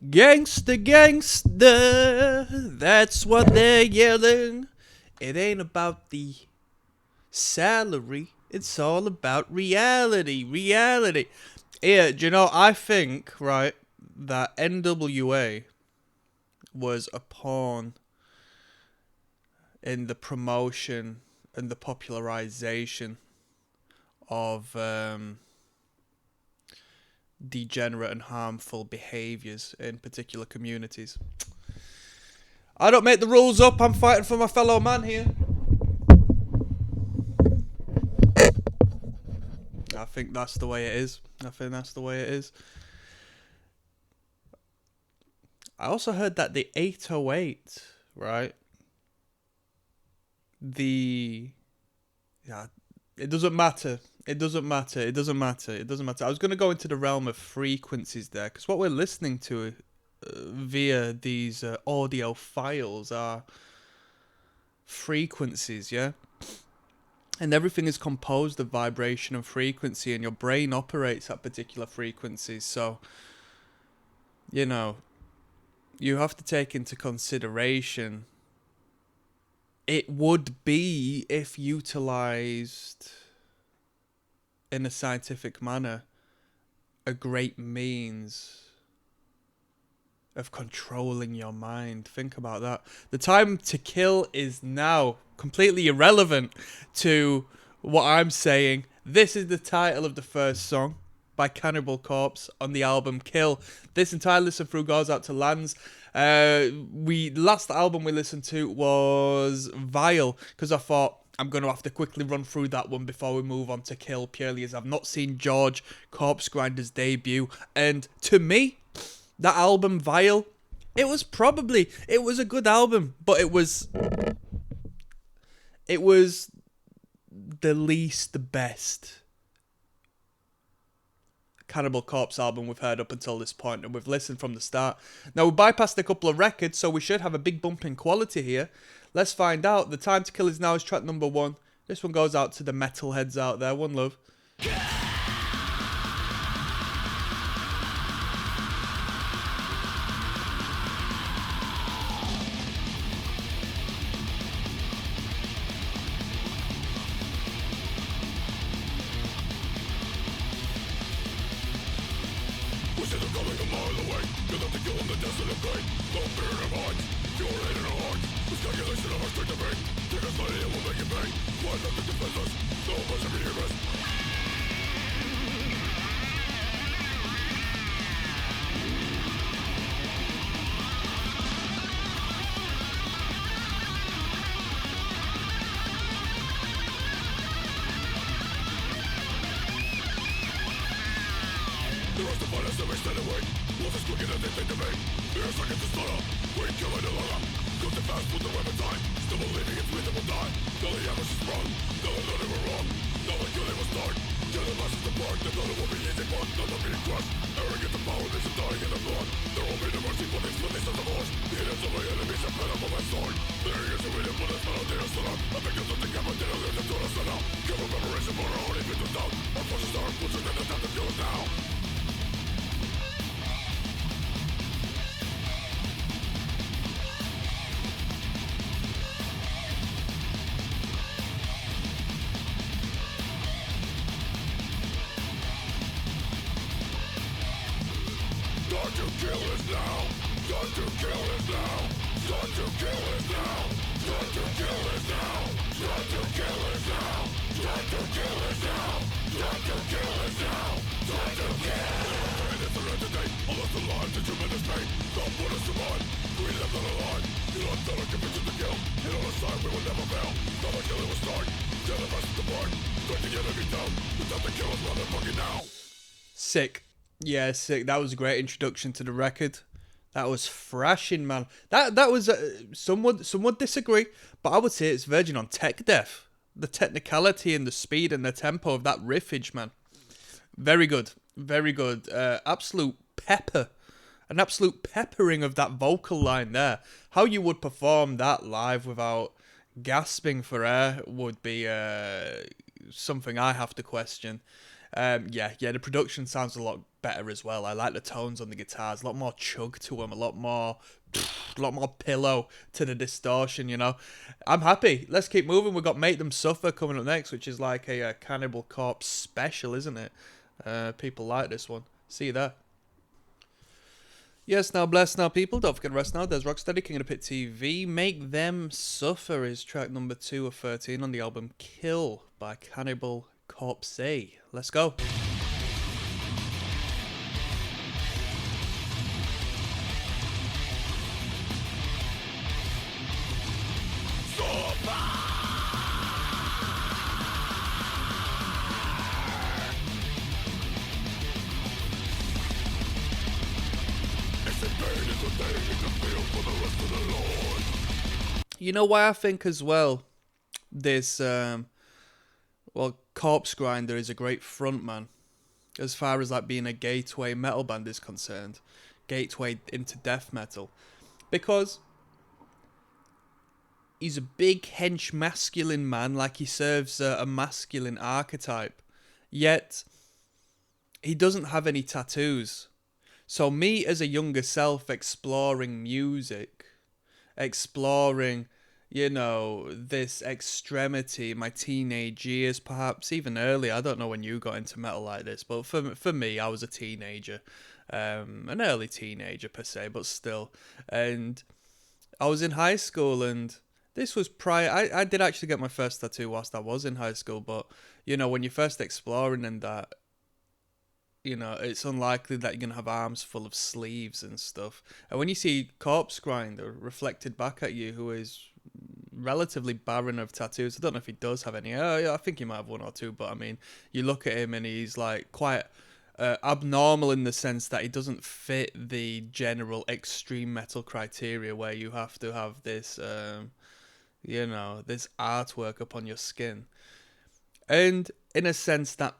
Gangsta, gangsta, that's what they're yelling. It ain't about the salary, it's all about reality. Reality. Yeah, do you know, I think, right, that NWA was a pawn in the promotion and the popularization of degenerate and harmful behaviors in particular communities. I don't make the rules up, I'm fighting for my fellow man here. I think that's the way it is. I also heard that the 808, right? Yeah, it doesn't matter. It doesn't matter. I was going to go into the realm of frequencies there, because what we're listening to via these audio files are frequencies, yeah? And everything is composed of vibration and frequency, and your brain operates at particular frequencies. So, you know, you have to take into consideration it would be, if utilized in a scientific manner, a great means of controlling your mind. Think about that. The time to kill is now. Completely irrelevant to what I'm saying. This is the title of the first song by Cannibal Corpse on the album Kill. This entire listen through goes out to Lance. Last album we listened to was Vile, because I thought I'm going to have to quickly run through that one before we move on to Kill, purely as I've not seen George Corpse Grinder's debut. And to me, that album Vile, it was a good album, but it was the least best Cannibal Corpse album we've heard up until this point, and we've listened from the start. Now, we bypassed a couple of records, so we should have a big bump in quality here. Let's find out. The Time to Kill Is Now is track number 1. This one goes out to the metalheads out there. One love. Sick. Yeah, sick. That was a great introduction to the record. That was thrashing, man. That was some would disagree, but I would say it's verging on tech death. The technicality and the speed and the tempo of that riffage, man. Very good, very good. Absolute pepper, an absolute peppering of that vocal line there. How you would perform that live without gasping for air would be something I have to question. The production sounds a lot better as well. I like the tones on the guitars, a lot more chug to them, a lot more pillow to the distortion, you know. I'm happy. Let's keep moving. We've got Make Them Suffer coming up next, which is like a Cannibal Corpse special, isn't it? People like this one. See you there. Yes, now bless now people. Don't forget to rest now. There's Rocksteady, King of the Pit TV. Make Them Suffer is track number 2 of 13 on the album Kill by Cannibal Corpse. Let's go. You know why I think as well this Corpse Grinder is a great frontman as far as like being a gateway metal band is concerned, gateway into death metal, because he's a big hench masculine man, like he serves a masculine archetype, yet he doesn't have any tattoos. So me as a younger self exploring music, exploring, you know, this extremity, my teenage years, perhaps even early. I don't know when you got into metal like this, but for me, I was a teenager, an early teenager per se, but still. And I was in high school, and this was prior. I did actually get my first tattoo whilst I was in high school, but you know, when you're first exploring and that, you know, it's unlikely that you're going to have arms full of sleeves and stuff. And when you see Corpse Grinder reflected back at you, who is relatively barren of tattoos, I don't know if he does have any. I think he might have one or two, but I mean, you look at him and he's like quite abnormal in the sense that he doesn't fit the general extreme metal criteria where you have to have this, you know, this artwork upon your skin. And in a sense that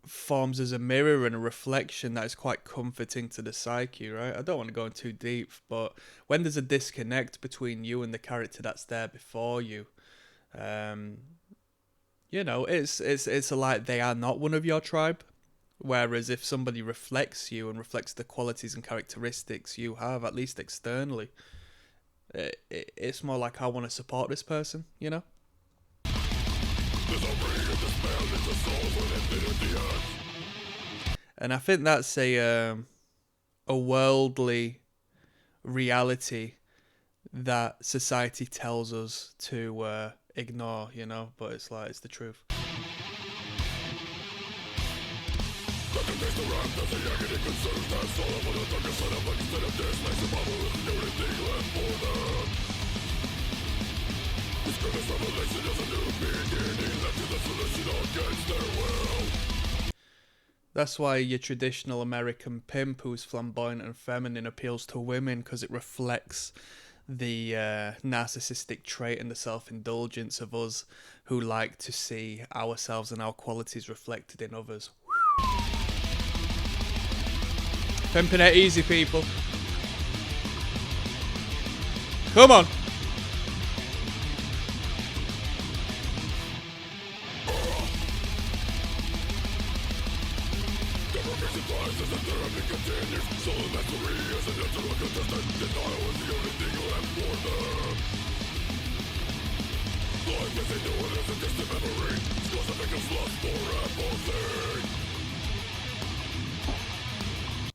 forms as a mirror and a reflection that is quite comforting to the psyche, right? I don't want to go in too deep, but when there's a disconnect between you and the character that's there before you, you know, it's like they are not one of your tribe. Whereas if somebody reflects you and reflects the qualities and characteristics you have, at least externally, it's more like I want to support this person, you know? And I think that's a worldly reality that society tells us to ignore, you know, but it's like, it's the truth. That's why your traditional American pimp who's flamboyant and feminine appeals to women, because it reflects the narcissistic trait and the self-indulgence of us who like to see ourselves and our qualities reflected in others. Pimping it easy, people. Come on.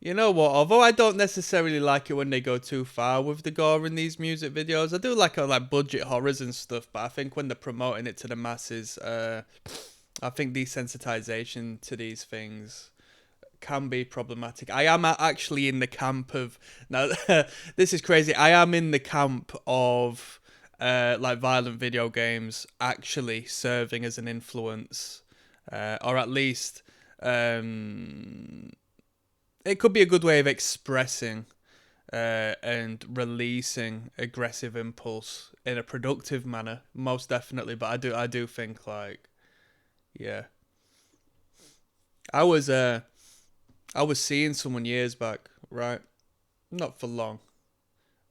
You know what, although I don't necessarily like it when they go too far with the gore in these music videos, I do like budget horrors and stuff, but I think when they're promoting it to the masses, I think desensitization to these things can be problematic. I am actually in the camp of, now this is crazy, I am in the camp of like violent video games actually serving as an influence, or at least it could be a good way of expressing and releasing aggressive impulse in a productive manner, most definitely. But I do think, like, yeah, I was seeing someone years back, right? Not for long,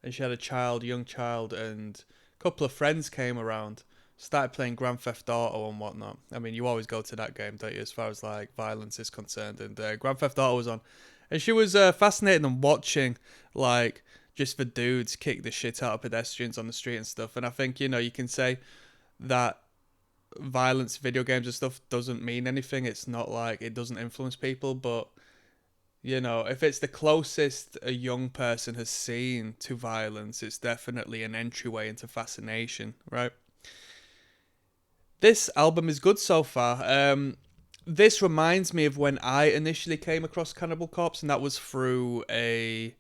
and she had a child, young child, and a couple of friends came around. started playing Grand Theft Auto and whatnot. I mean, you always go to that game, don't you, as far as like violence is concerned. And Grand Theft Auto was on, and she was fascinated and watching like just the dudes kick the shit out of pedestrians on the street and stuff. And I think, you know, you can say that violence, video games and stuff doesn't mean anything. It's not like it doesn't influence people, but you know, if it's the closest a young person has seen to violence, it's definitely an entryway into fascination, right? This album is good so far. This reminds me of when I initially came across Cannibal Corpse, and that was through a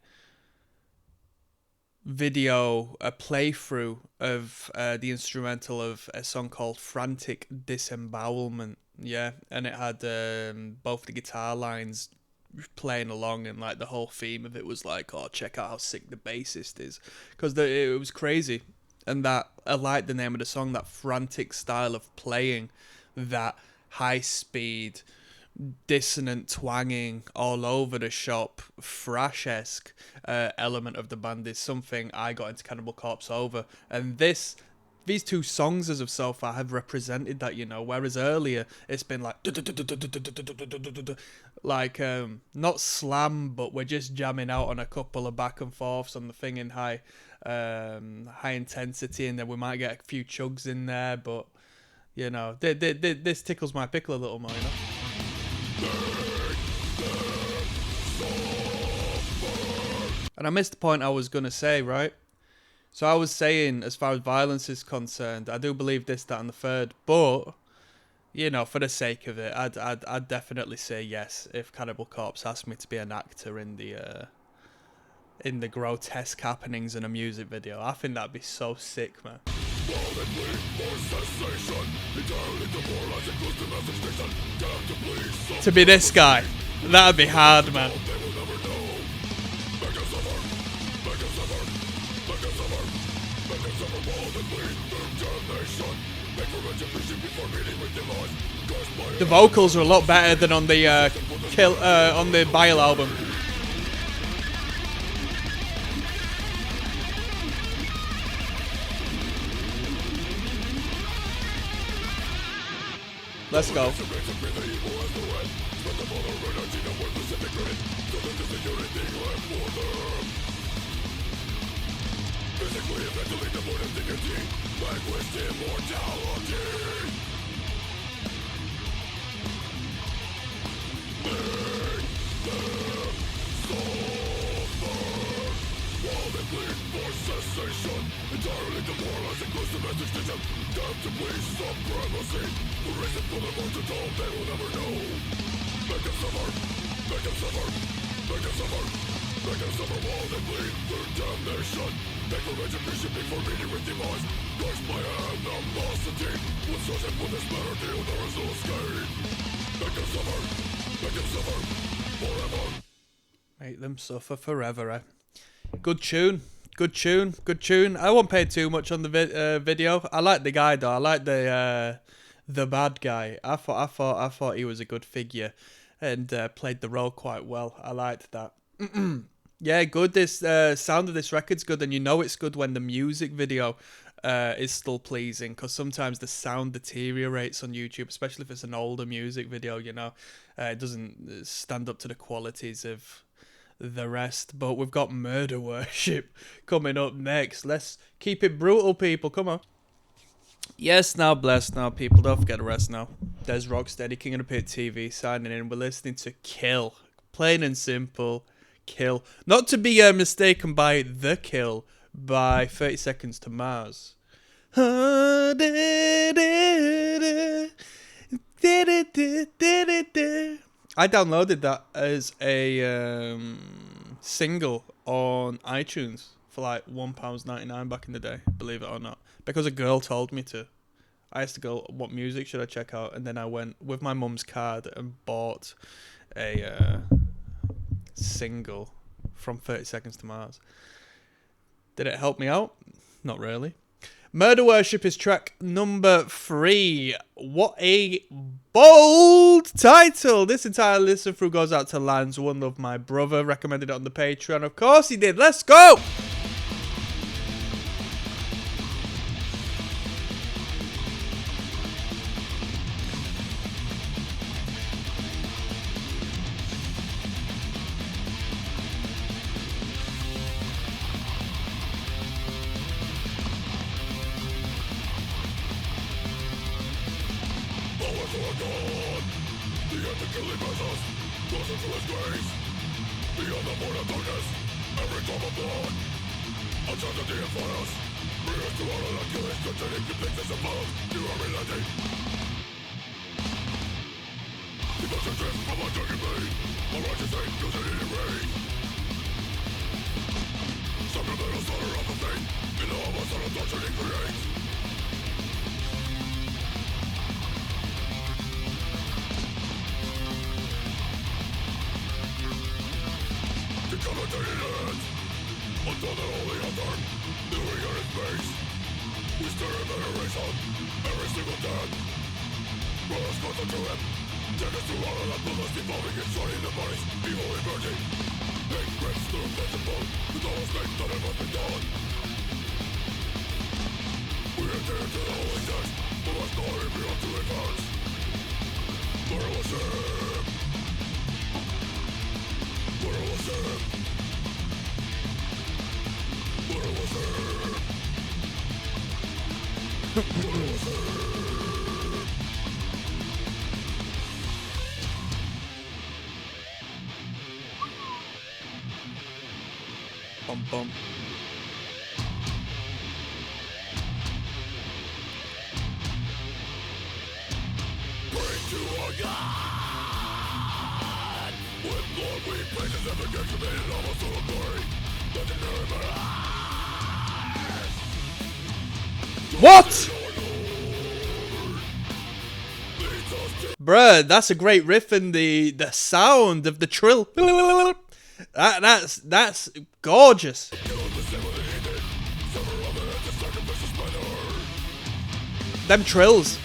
video, a playthrough of the instrumental of a song called Frantic Disembowelment. Yeah, and it had both the guitar lines playing along, and like the whole theme of it was like, oh, check out how sick the bassist is, because it was crazy. And that I like the name of the song, that frantic style of playing, that high speed dissonant twanging all over the shop thrash-esque element of the band is something I got into Cannibal Corpse over. And these two songs as of so far have represented that, you know, whereas earlier it's been like not slam, but we're just jamming out on a couple of back and forths on the thing in high intensity, and then we might get a few chugs in there, but you know, this tickles my pickle a little more, you know. And I missed the point I was gonna say, right? So I was saying, as far as violence is concerned, I do believe this, that, and the third, but you know, for the sake of it, I'd definitely say yes if Cannibal Corpse asked me to be an actor in the grotesque happenings in a music video. I think that'd be so sick, man. To be this guy, that'd be hard, man. The vocals are a lot better than on the on the Bile album. Let's go. Make them suffer forever, eh? Good tune. Good tune. Good tune. I won't pay too much on the video. I like the guy though. I like the bad guy. I thought he was a good figure and played the role quite well. I liked that. Yeah, good. This sound of this record's good, and you know it's good when the music video is still pleasing, because sometimes the sound deteriorates on YouTube, especially if it's an older music video. You know, it doesn't stand up to the qualities of the rest. But we've got Murder Worship coming up next. Let's keep it brutal, people. Come on. Yes, now blessed now, people. Don't forget the rest now. There's Rocksteady, King of the Pit TV, signing in. We're listening to Kill. Plain and simple, Kill. Not to be mistaken by The Kill by 30 Seconds to Mars. I downloaded that as a single on iTunes for like £1.99 back in the day, believe it or not, because a girl told me to. I asked the girl, what music should I check out? And then I went with my mum's card and bought a single from 30 Seconds to Mars. Did it help me out? Not really. Murder Worship is track number 3. What a bold title! This entire listen through goes out to Lance, One Love My Brother. Recommended it on the Patreon. Of course he did. Let's go! Bum bum. What? Bruh, that's a great riff, and the sound of the trill. That's gorgeous. Them trills.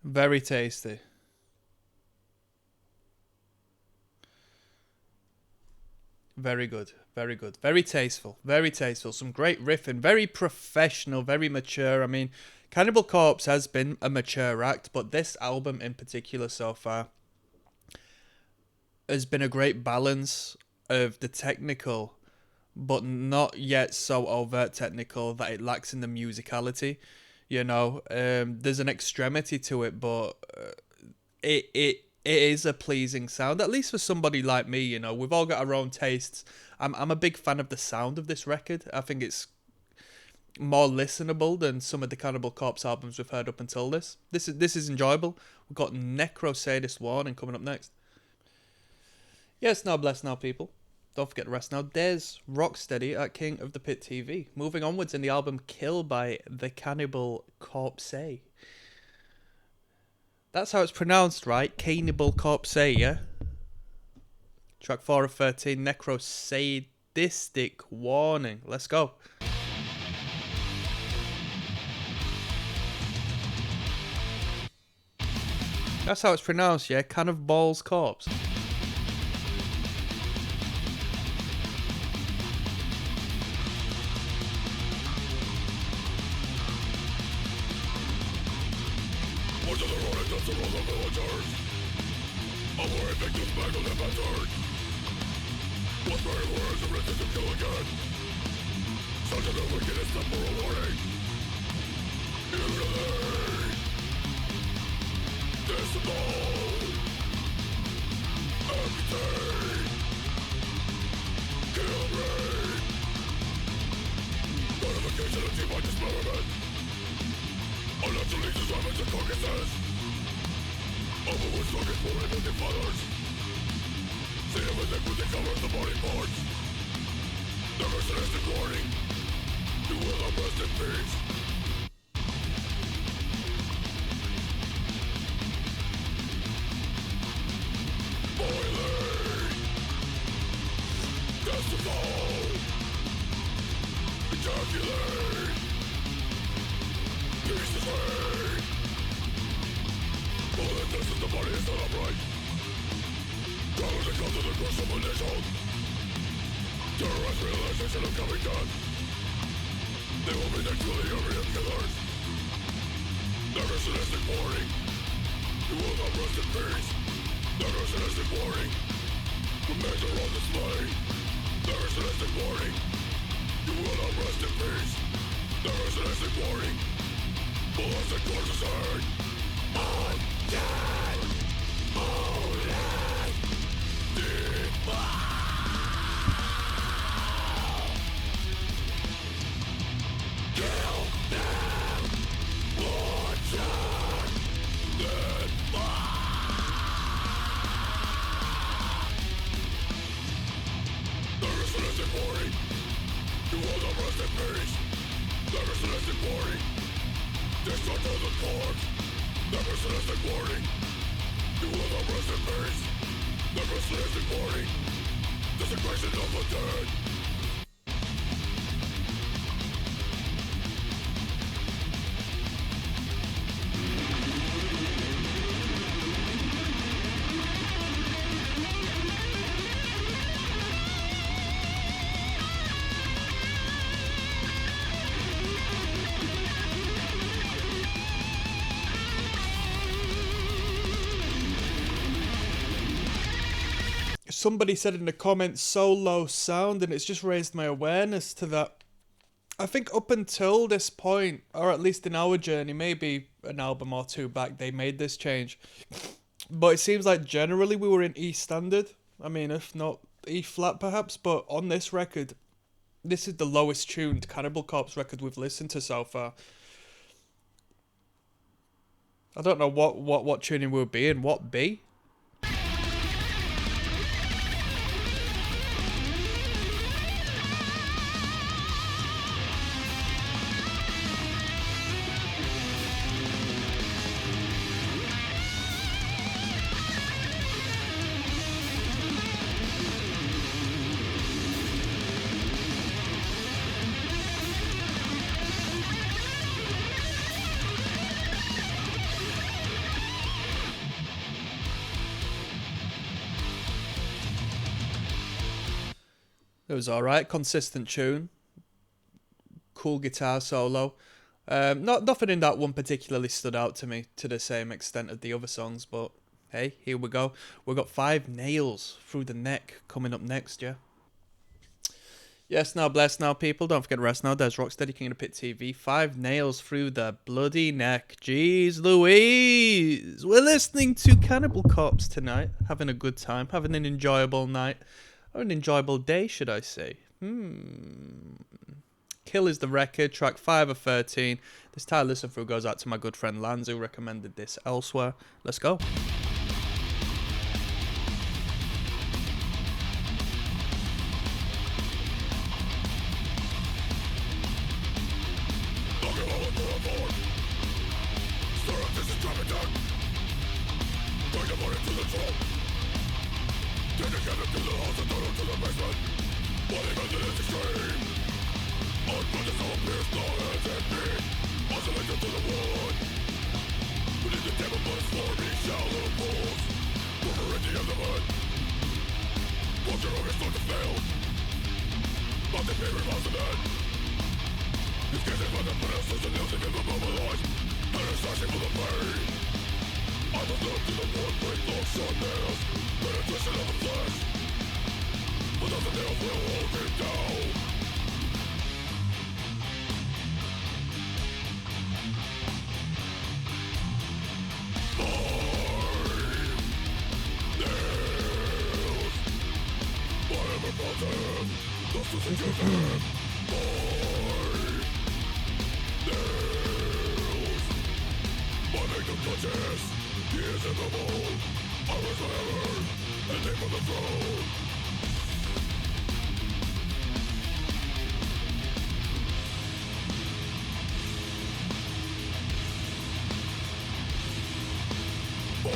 Very tasty. Very good. Very good. Very tasteful. Very tasteful. Some great riffing. Very professional. Very mature. I mean, Cannibal Corpse has been a mature act, but this album in particular so far has been a great balance of the technical, but not yet so overt technical that it lacks in the musicality. You know, there's an extremity to it, but it is a pleasing sound, at least for somebody like me. You know, we've all got our own tastes. I'm a big fan of the sound of this record. I think it's more listenable than some of the Cannibal Corpse albums we've heard up until this. This is enjoyable. We've got Necro Sadist Warning coming up next. Yes, now bless now, people. Don't forget the rest now. There's Rocksteady at King of the Pit TV. Moving onwards in the album Kill by the Cannibal Corpse. That's how it's pronounced, right? Cannibal Corpse, yeah? Track 4 of 13, Necro Sadistic Warning. Let's go. That's how it's pronounced, yeah? Cannibal Corpse. Onto the road and dust around the villagers. Avoid victims back on the bastard. What's very words of resist to kill again. Such of the wicked is not for a warning. Usually disembowel amputate kill raid. Notification of T-by dismemberment. Unnatural leeches, weapons, and carcasses. Overwood targets for inventive fathers. See everything when they cover the body parts. Never sadistic warning. You will not rest in peace. Boiling. Decibel. Ejaculate. Pieces made. Bullet this is the body is not upright. Colors that come to the crush of initial. Terrorize realization of coming death. They will be next to the army of killers. Never sadistic warning. You will not rest in peace. Never sadistic warning. Remains are on display. Never sadistic warning. You will not rest in peace. Never sadistic warning. Bullets and corpses hang. Undead. Moonlight. Deep. Kill them. Bloodshed. Then. Never sadistic warning. You will not rest in peace. Never sadistic warning. Destruct of the corpse. Never sadistic warning. You will not rest in peace. Never sadistic warning. Desecration of the dead. Somebody said in the comments, so low sound, and it's just raised my awareness to that. I think up until this point, or at least in our journey, maybe an album or two back, they made this change. But it seems like generally we were in E standard. I mean, if not E flat perhaps, but on this record, this is the lowest tuned Cannibal Corpse record we've listened to so far. I don't know what tuning we'll be in. What B? It was alright, consistent tune, cool guitar solo. Nothing in that one particularly stood out to me to the same extent of the other songs, but hey, here we go. We've got 5 nails through the neck coming up next, yeah? Yes, now, bless now, people. Don't forget to rest now. There's ROCKSTEADY, King of the Pit TV. 5 nails through the bloody neck. Jeez Louise. We're listening to Cannibal Corpse tonight. Having a good time. Having an enjoyable night. Or an enjoyable day, should I say. Kill is the record. Track 5 of 13. This time listen through goes out to my good friend Lance, who recommended this elsewhere. Let's go. Isolated to the wood. Beneath the table, but for me shallow. looks on nails, penetration of the flesh, but nothing else will hold him down. Whatever brought him, thus to secure him. My nails, my victim touches, he is in the mold. I was my hammer, and take from the throne. My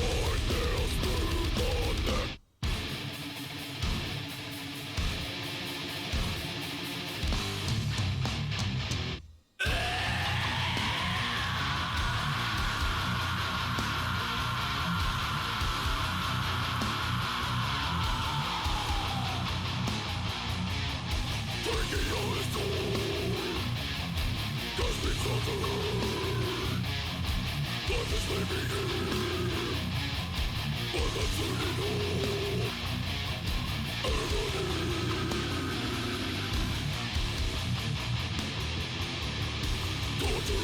nails through the neck. Taking all his toll, gasping so third. Life is leaving here, but not soon enough. Agony. Torture.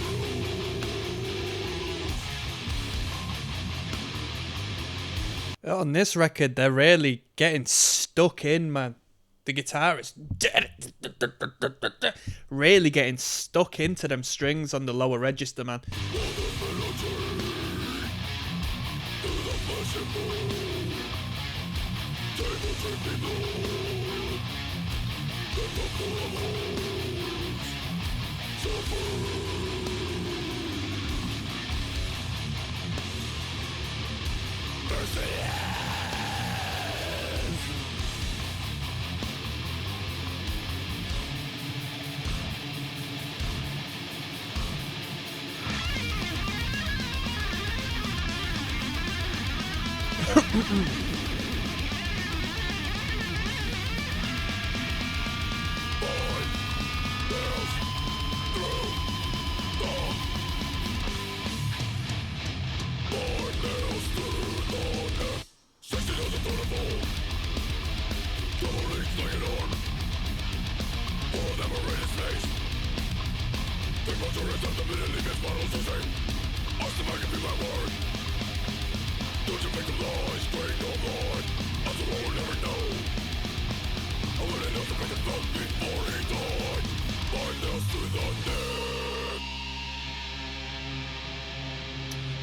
On this record, they're really getting stuck in, man. The guitarist really getting stuck into them strings on the lower register, man.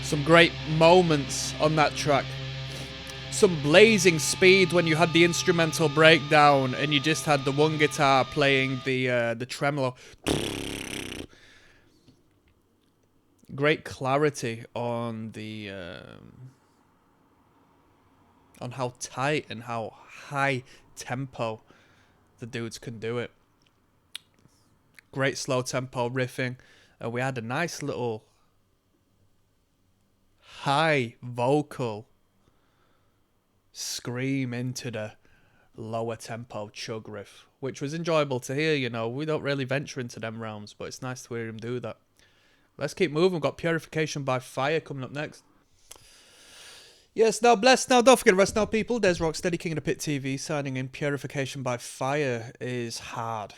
Some great moments on that track. Some blazing speed when you had the instrumental breakdown and you just had the one guitar playing the tremolo. Great clarity on the on how tight and how high tempo the dudes can do it. Great slow tempo riffing. We had a nice little high vocal scream into the lower tempo chug riff, which was enjoyable to hear. You know, we don't really venture into them realms, but it's nice to hear him do that. Let's keep moving. We've got Purification by Fire coming up next. Yes, now blessed. Now don't forget to rest now, people. There's ROCKSTEADY, King of the Pit TV, signing in. Purification by Fire is hard.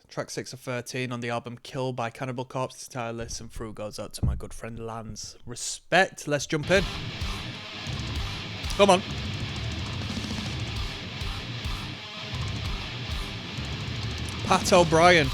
Track 6 of 13 on the album Kill by Cannibal Corpse. The entire list and through goes out to my good friend Lance. Respect. Let's jump in. Come on. Pat O'Brien.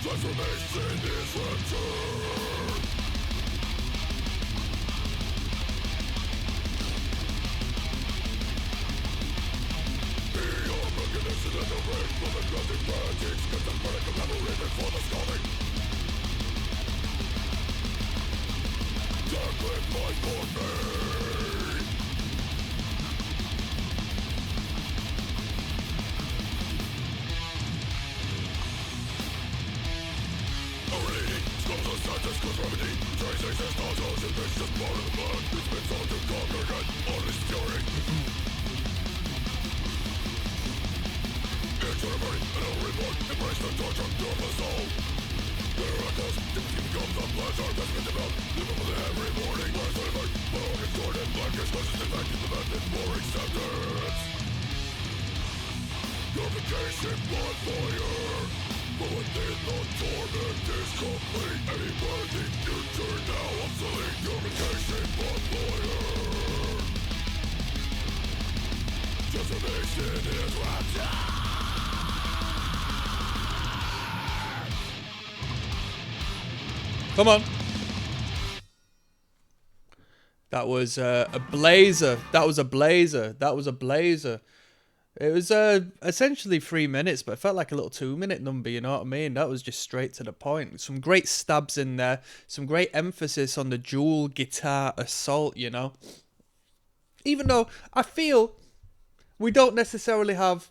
Transformation is rapture. Beyond recognition and the range from the graphic magic, schizophrenic collaboration for the sculpting. Darkling fight for me. Scientist cause remedy. Tracing his nodules and bitch just part of the blood. It's been told to conquer and honest fury. Into the burning and a reborn. Embrace the torture of the soul. Miracles, divinity becomes a pleasure. That's been developed. Living with it every morning. Where's the light? My organs torn and black is conscious infected. The method for acceptance. Purification, blood fire. But within the torment is complete. Any worthy future now obsolete. Purification, blood fire. Transformation is rapture. Come on. That was a blazer. That was a blazer. That was a blazer. It was essentially 3 minutes, but it felt like a little 2-minute number, you know what I mean? That was just straight to the point. Some great stabs in there. Some great emphasis on the dual guitar assault, you know? Even though I feel we don't necessarily have...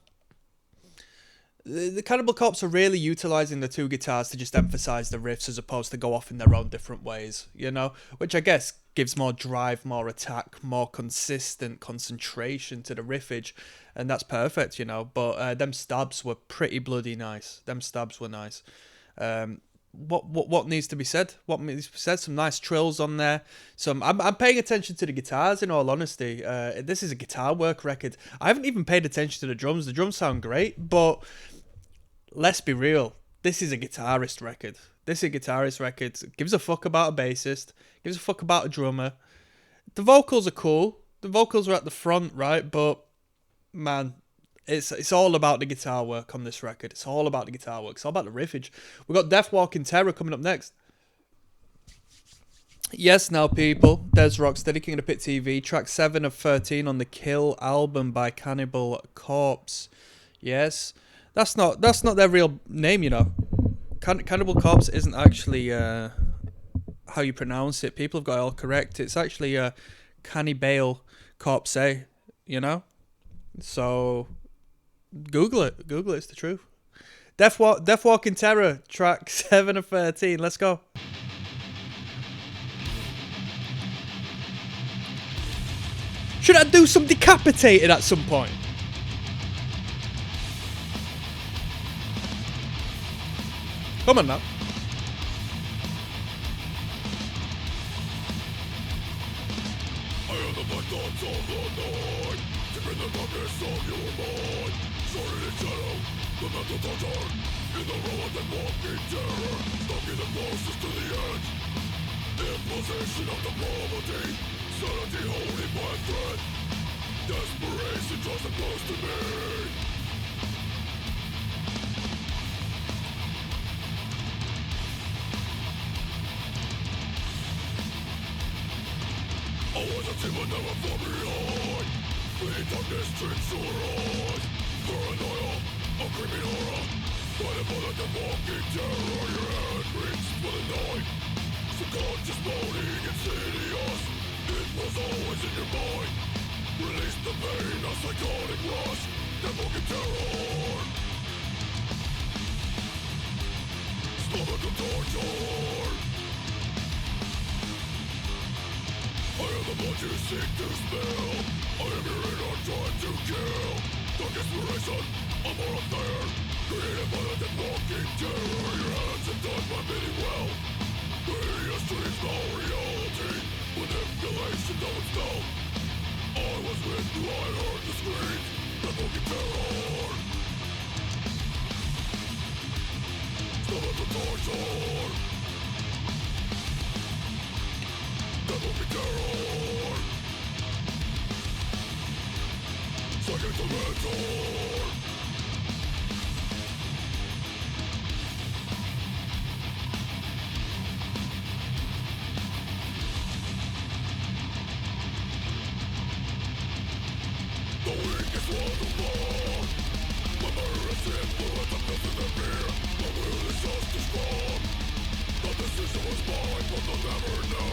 The Cannibal Corpse are really utilising the two guitars to just emphasise the riffs as opposed to go off in their own different ways, you know? Which I guess gives more drive, more attack, more consistent concentration to the riffage. And that's perfect, you know? But them stabs were pretty bloody nice. Them stabs were nice. What needs to be said? What needs to be said? Some nice trills on there. I'm paying attention to the guitars, in all honesty. This is a guitar work record. I haven't even paid attention to the drums. The drums sound great, but... Let's be real. This is a guitarist record. This is a guitarist record. Gives a fuck about a bassist. Gives a fuck about a drummer. The vocals are cool. The vocals are at the front, right? But, man, it's all about the guitar work on this record. It's all about the guitar work. It's all about the riffage. We've got Death Walking Terror coming up next. Yes, now, people. There's ROCKSTEADY, King of the Pit TV. Track 7 of 13 on the Kill album by Cannibal Corpse. Yes. That's not their real name, you know. Cannibal Corpse isn't actually how you pronounce it. People have got it all correct. It's actually Cannibal Corpse, you know. So Google it. It's the truth. Death Walking Terror, track 7 of 13. Let's go. Should I do some Decapitated at some point? Come on now. I am the black thoughts of the night. Deep in the darkness of your mind. Shrouded in shadow, the mental torture. In the road that walking terror. Stalking the closest to the edge. Imposition of the poverty. Sanity holding my thread. Desperation draws them close to me. I was a demon never far behind. Fleeting darkness drinks your eyes. Paranoia, a creeping aura. Cannibal at the walking terror. Your head reeks for the night. Subconscious moaning, insidious. It was always in your mind. Release the pain, a psychotic rush. The walking terror. Stomach of torture. I am the blood you seek to spill. I am your inner trying to kill. Dark inspiration, I'm all up there. Created by the walking terror. Your hands have done my bidding well. Media streams no reality. Manipulation don't stop. I was with you, I heard the screams. The walking terror. Stop the torture. The walking terror. Second to mentor. The weakest one of all. My murderous influence of nothing and fear. My will is just too strong. The decision was mine, but they'll never know.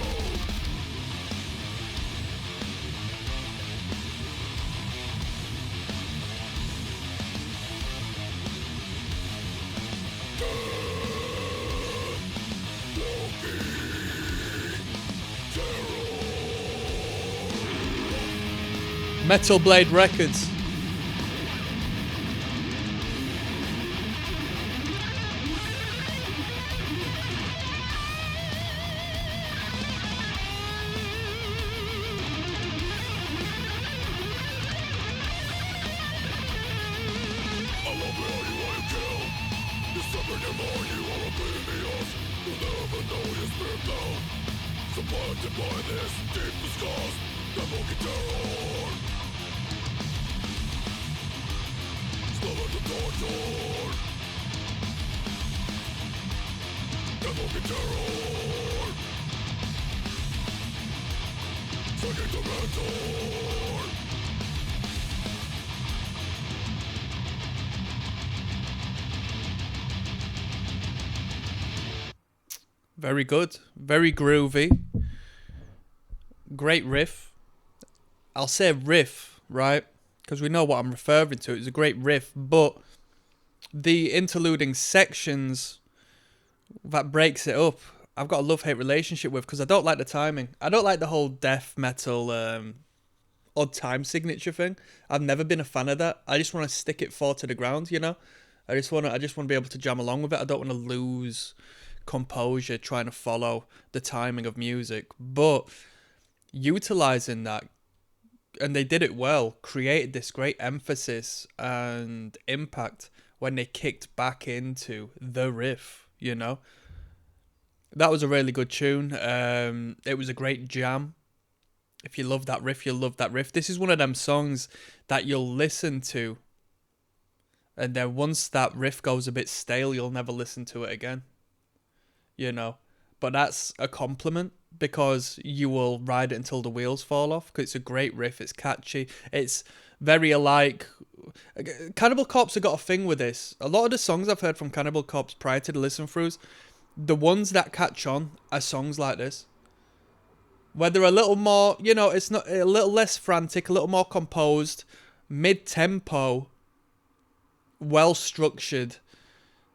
Metal Blade Records. Supplanted by this deep disgust, the walking terror. Slow the torture. The walking terror. Second to mentor. Very good. Very groovy. Great riff. I'll say riff, right? Because we know what I'm referring to. It's a great riff, but the interluding sections that breaks it up, I've got a love-hate relationship with, because I don't like the timing. I don't like the whole death metal odd time signature thing. I've never been a fan of that. I just want to stick it far to the ground, you know? I just want to be able to jam along with it. I don't want to lose composure trying to follow the timing of music, but utilizing that, and they did it well, created this great emphasis and impact when they kicked back into the riff, you know. That was a really good tune. It was a great jam. If you love that riff, you'll love that riff. This is one of them songs that you'll listen to, and then once that riff goes a bit stale, you'll never listen to it again, you know. But that's a compliment, because you will ride it until the wheels fall off, because it's a great riff. It's catchy. It's very alike. Cannibal Corpse have got a thing with this. A lot of the songs I've heard from Cannibal Corpse prior to the listen-throughs, the ones that catch on are songs like this, where they're a little more, you know, it's not a little less frantic, a little more composed, mid-tempo, well-structured,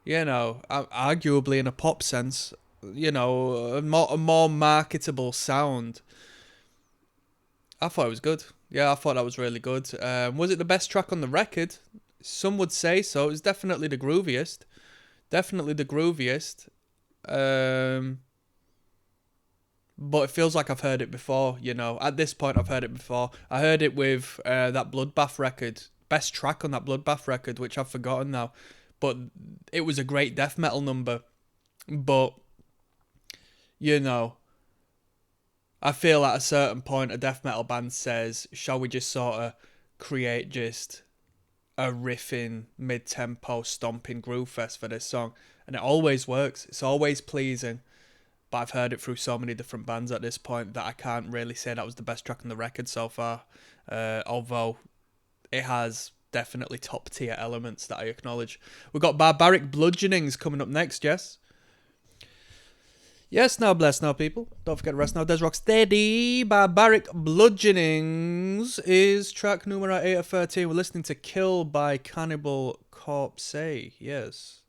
you know, arguably in a pop sense, you know, a more marketable sound. I thought it was good. Yeah, I thought that was really good. Was it the best track on the record? Some would say so. It was definitely the grooviest. Definitely the grooviest. But it feels like I've heard it before, you know. At this point, I've heard it before. I heard it with that Bloodbath record. Best track on that Bloodbath record, which I've forgotten now. But it was a great death metal number. But, you know, I feel at a certain point a death metal band says, shall we just sort of create just a riffing, mid-tempo, stomping groove fest for this song? And it always works. It's always pleasing. But I've heard it through so many different bands at this point that I can't really say that was the best track on the record so far. Although it has definitely top tier elements that I acknowledge. We've got Barbaric Bludgeonings coming up next, Jess. Yes, now bless now, people. Don't forget to rest now. Des ROCKSTEADY. Barbaric Bludgeonings is track numero 8 of 13. We're listening to Kill by Cannibal Corpse. Yes.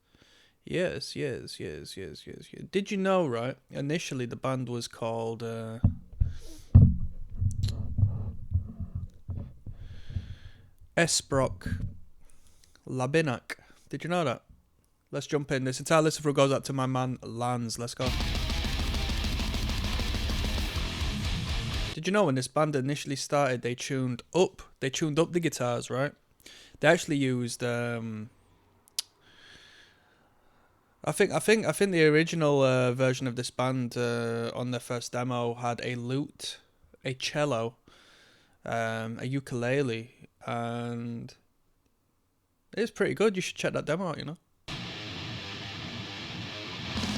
Yes. Did you know, right? Initially, the band was called Esbrock Labinak. Did you know that? Let's jump in. This entire list of goes out to my man Lance. Let's go. Did you know when this band initially started, they tuned up the guitars, right? They actually used I think the original version of this band on their first demo had a lute, a cello, a ukulele, and it's pretty good. You should check that demo out, you know.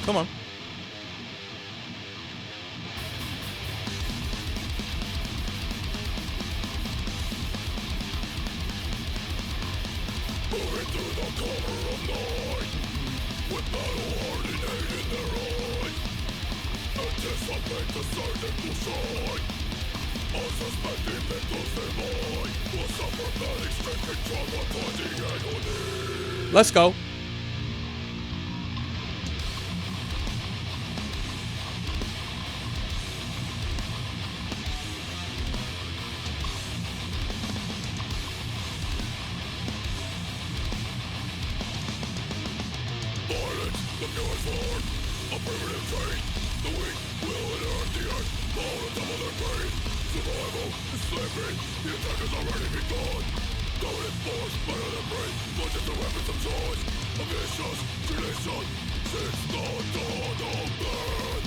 Come on. Moving through the cover of night, with battle heart and hate in their eyes. Anticipate the surgical strike. Unsuspecting victims they lie will suffer panic-stricken, traumatizing agony. Let's go. Violence, the pure sword, a primitive trait. The weak will inherit the earth, fall on top of their brain. Survival is slavery, the attack has already begun. Dominant force, better than brain, punches the weapons of choice. A vicious tradition, since the dawn of man.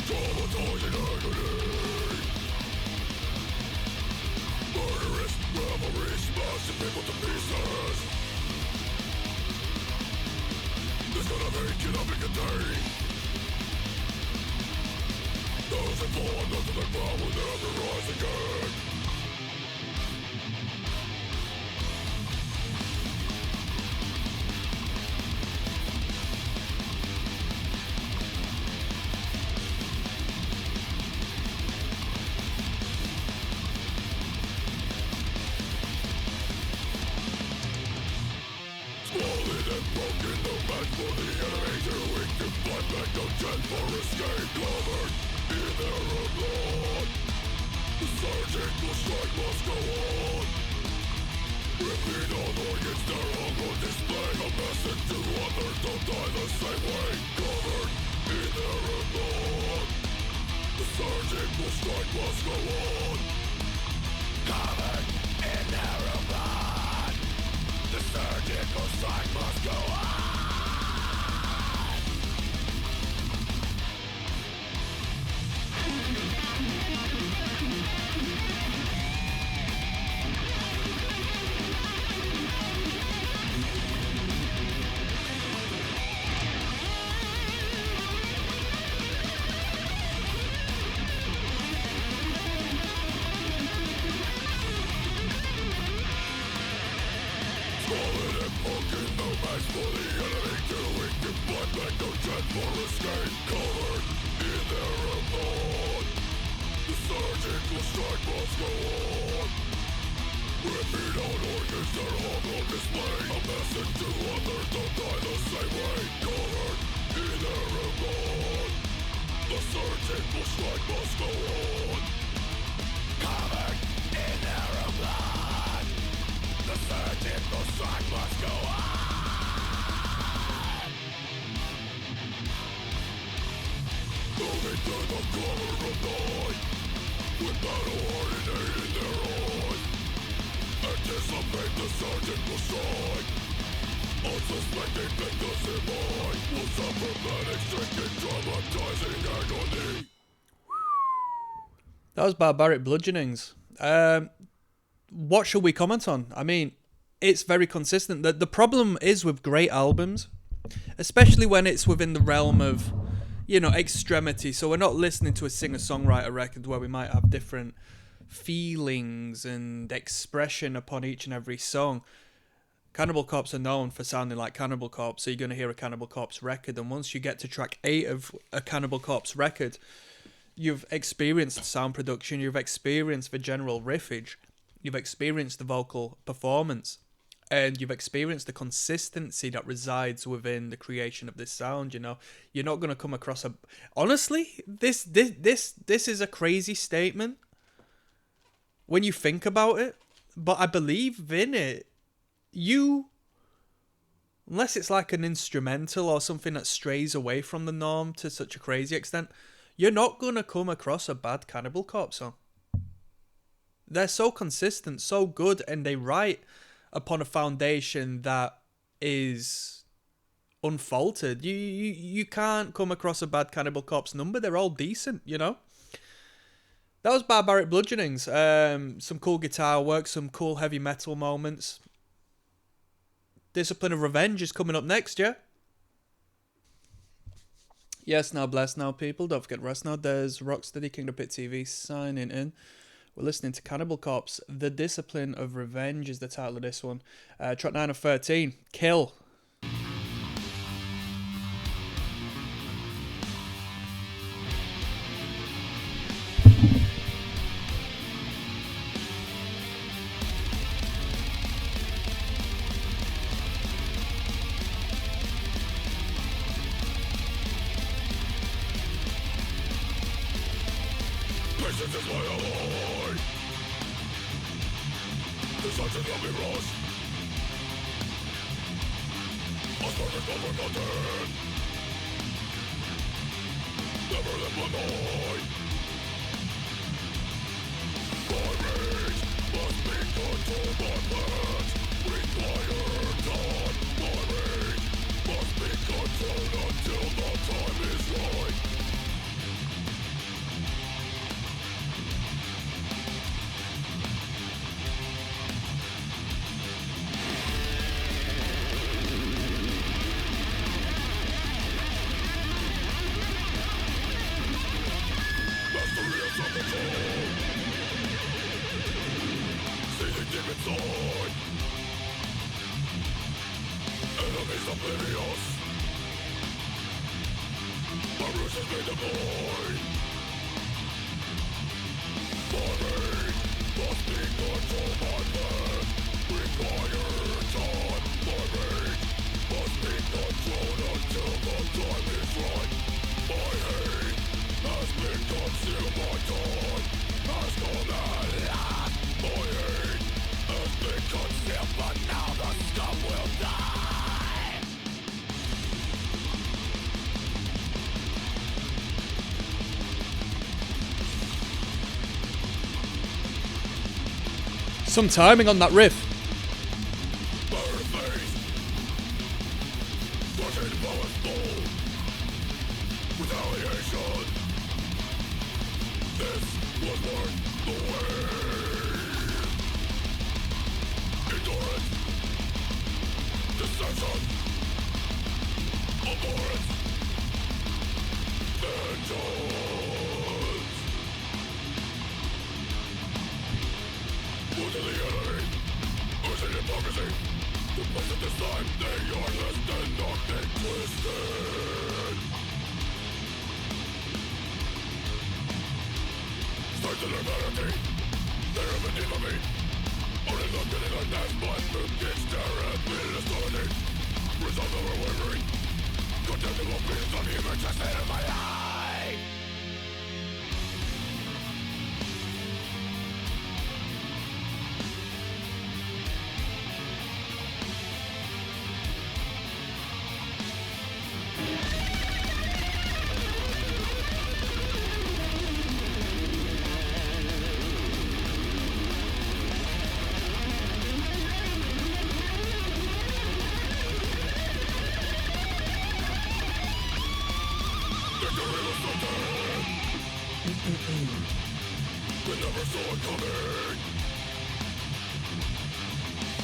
Traumatizing agony. Murderous revelry, smashing people to pieces. This gonna make it up in a day. Those that fall under the ground will never rise again. Squalid and broken, no match for the enemy. Too weak to fight back, no chance for escape. Covered in their own blood, the surgical strike must go on. Ripping all organs, their hunger display. A message to others, don't die the same way. Covered in their own blood, the surgical strike must go on. Covered in their own blood, the surgical strike must go on. Squalid and broken, no match for the enemy. Too weak to fight back, no chance for escape. Covered in their own blood, the surgical strike must go on. Ripping out organs, their hunger display. A message to others, don't die the same way. Covered in their own blood, the surgical strike must go on. Covered in their own blood, the surgical strike must go on. Moving through the cover of night, with battle heart and hate in their eyes. Anticipate the surgical strike. Unsuspecting victims in mind will suffer panic-stricken, traumatizing agony. That was Barbaric Bludgeonings. What should we comment on? I mean, it's very consistent. The problem is with great albums, especially when it's within the realm of, you know, extremity. So we're not listening to a singer-songwriter record where we might have different feelings and expression upon each and every song. Cannibal Corpse are known for sounding like Cannibal Corpse, so you're going to hear a Cannibal Corpse record, and once you get to track 8 of a Cannibal Corpse record, you've experienced sound production, you've experienced the general riffage, you've experienced the vocal performance, and you've experienced the consistency that resides within the creation of this sound. You know, you're not going to come across a... Honestly, this is a crazy statement when you think about it, but I believe in it. unless it's like an instrumental or something that strays away from the norm to such a crazy extent, you're not going to come across a bad Cannibal Corpse song. They're so consistent, so good, and they write upon a foundation that is unfaltered. You can't come across a bad Cannibal Corpse number. They're all decent, you know? That was Barbaric Bludgeonings. Some cool guitar work, some cool heavy metal moments. Discipline of Revenge is coming up next, yeah? Yes, now bless now, people. Don't forget rest now. There's Rocksteady, Kingdom Pit TV signing in. We're listening to Cannibal Corpse. The Discipline of Revenge is the title of this one. Track 9 of 13. Kill. Patience is my ally. Destruction will be rushed. A perfect overcontent. Never let my mind. My rage must be controlled by plans. Require time. My rage must be controlled until the time is right. Inside. Enemies oblivious. My roots has been deployed. My rage must be controlled by man. Require time. My rage must be controlled until the time is right. My hate has been consumed by time. Has gone at last. My hate has been concealed, but now the scum will die. Some timing on that riff. Burn face. Rushing powerful. Retaliation. This was worth the wait. Endurance. Deception. Abhorrence. Vengeance. Wound to the enemy. Oozing hypocrisy. The place at this time, they are less than knocked and twisted. Strength and humanity. They have a need for me. Only the getting on that blood moon gets terribly distorted. Resolve over wavering. Contemptible beings of human chested in my eye. We never saw it coming.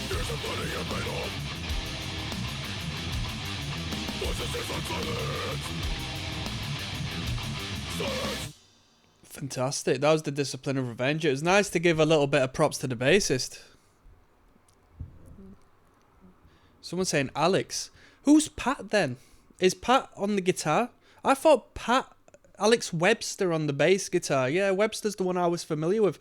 Here's a bloody and paid off. Voices is on silence. Silence. Fantastic. That was the Discipline of Revenge. It was nice to give a little bit of props to the bassist. Someone's saying Alex. Who's Pat then? Is Pat on the guitar? I thought Alex Webster on the bass guitar. Yeah, Webster's the one I was familiar with.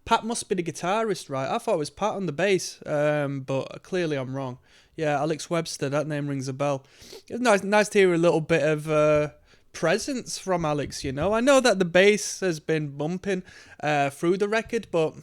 Pat must be the guitarist, right? I thought it was Pat on the bass, but clearly I'm wrong. Yeah, Alex Webster, that name rings a bell. It's nice to hear a little bit of presence from Alex, you know. I know that the bass has been bumping through the record, but,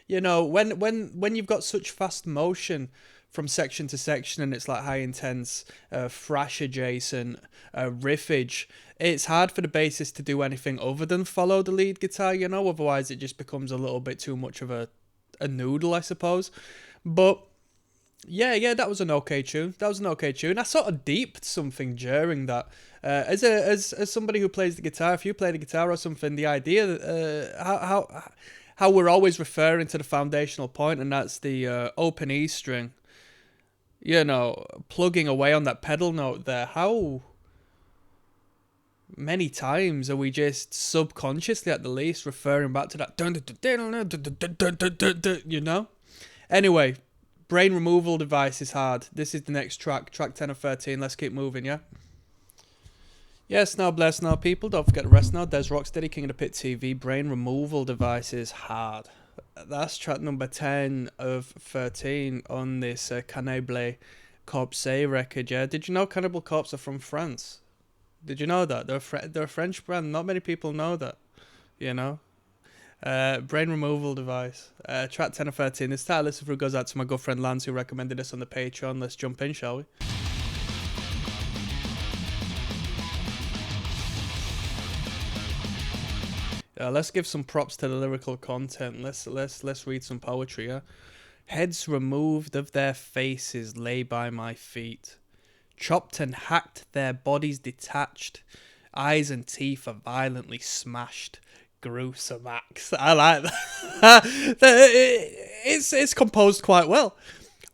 you know, when you've got such fast motion from section to section, and it's like high intense, thrash adjacent, riffage. It's hard for the bassist to do anything other than follow the lead guitar, you know, otherwise it just becomes a little bit too much of a noodle, I suppose. But yeah, that was an okay tune. I sort of deeped something during that. As somebody who plays the guitar, if you play the guitar or something, the idea that how we're always referring to the foundational point, and that's the open E string. You know, plugging away on that pedal note there. How many times are we just subconsciously, at the least, referring back to that? You know. Anyway. Brain removal device is hard. This is the next track 10 of 13. Let's keep moving, yeah? Yes, now bless now, people. Don't forget to rest now. There's Rocksteady, King of the Pit TV. Brain removal device is hard. That's track number 10 of 13 on this Cannibal Corpse record, yeah? Did you know Cannibal Corpse are from France? Did you know that? They're a French brand. Not many people know that, you know? Brain removal device. Track 10 of 13. This title list goes out to my good friend Lance, who recommended this on the Patreon. Let's jump in, shall we? Let's give some props to the lyrical content. Let's read some poetry. Yeah? Heads removed of their faces lay by my feet. Chopped and hacked, their bodies detached. Eyes and teeth are violently smashed. Gruesome acts. I like that. It's composed quite well.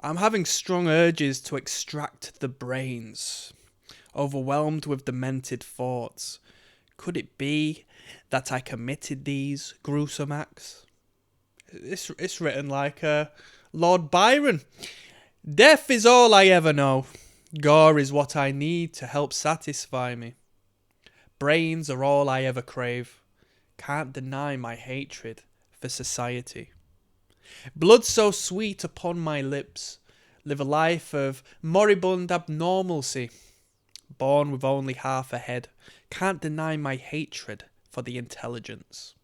I'm having strong urges to extract the brains, overwhelmed with demented thoughts. Could it be that I committed these gruesome acts? It's written like Lord Byron. Death is all I ever know. Gore is what I need to help satisfy me. Brains are all I ever crave. Can't deny my hatred for society. Blood so sweet upon my lips. Live a life of moribund abnormalcy. Born with only half a head. Can't deny my hatred for the intelligence.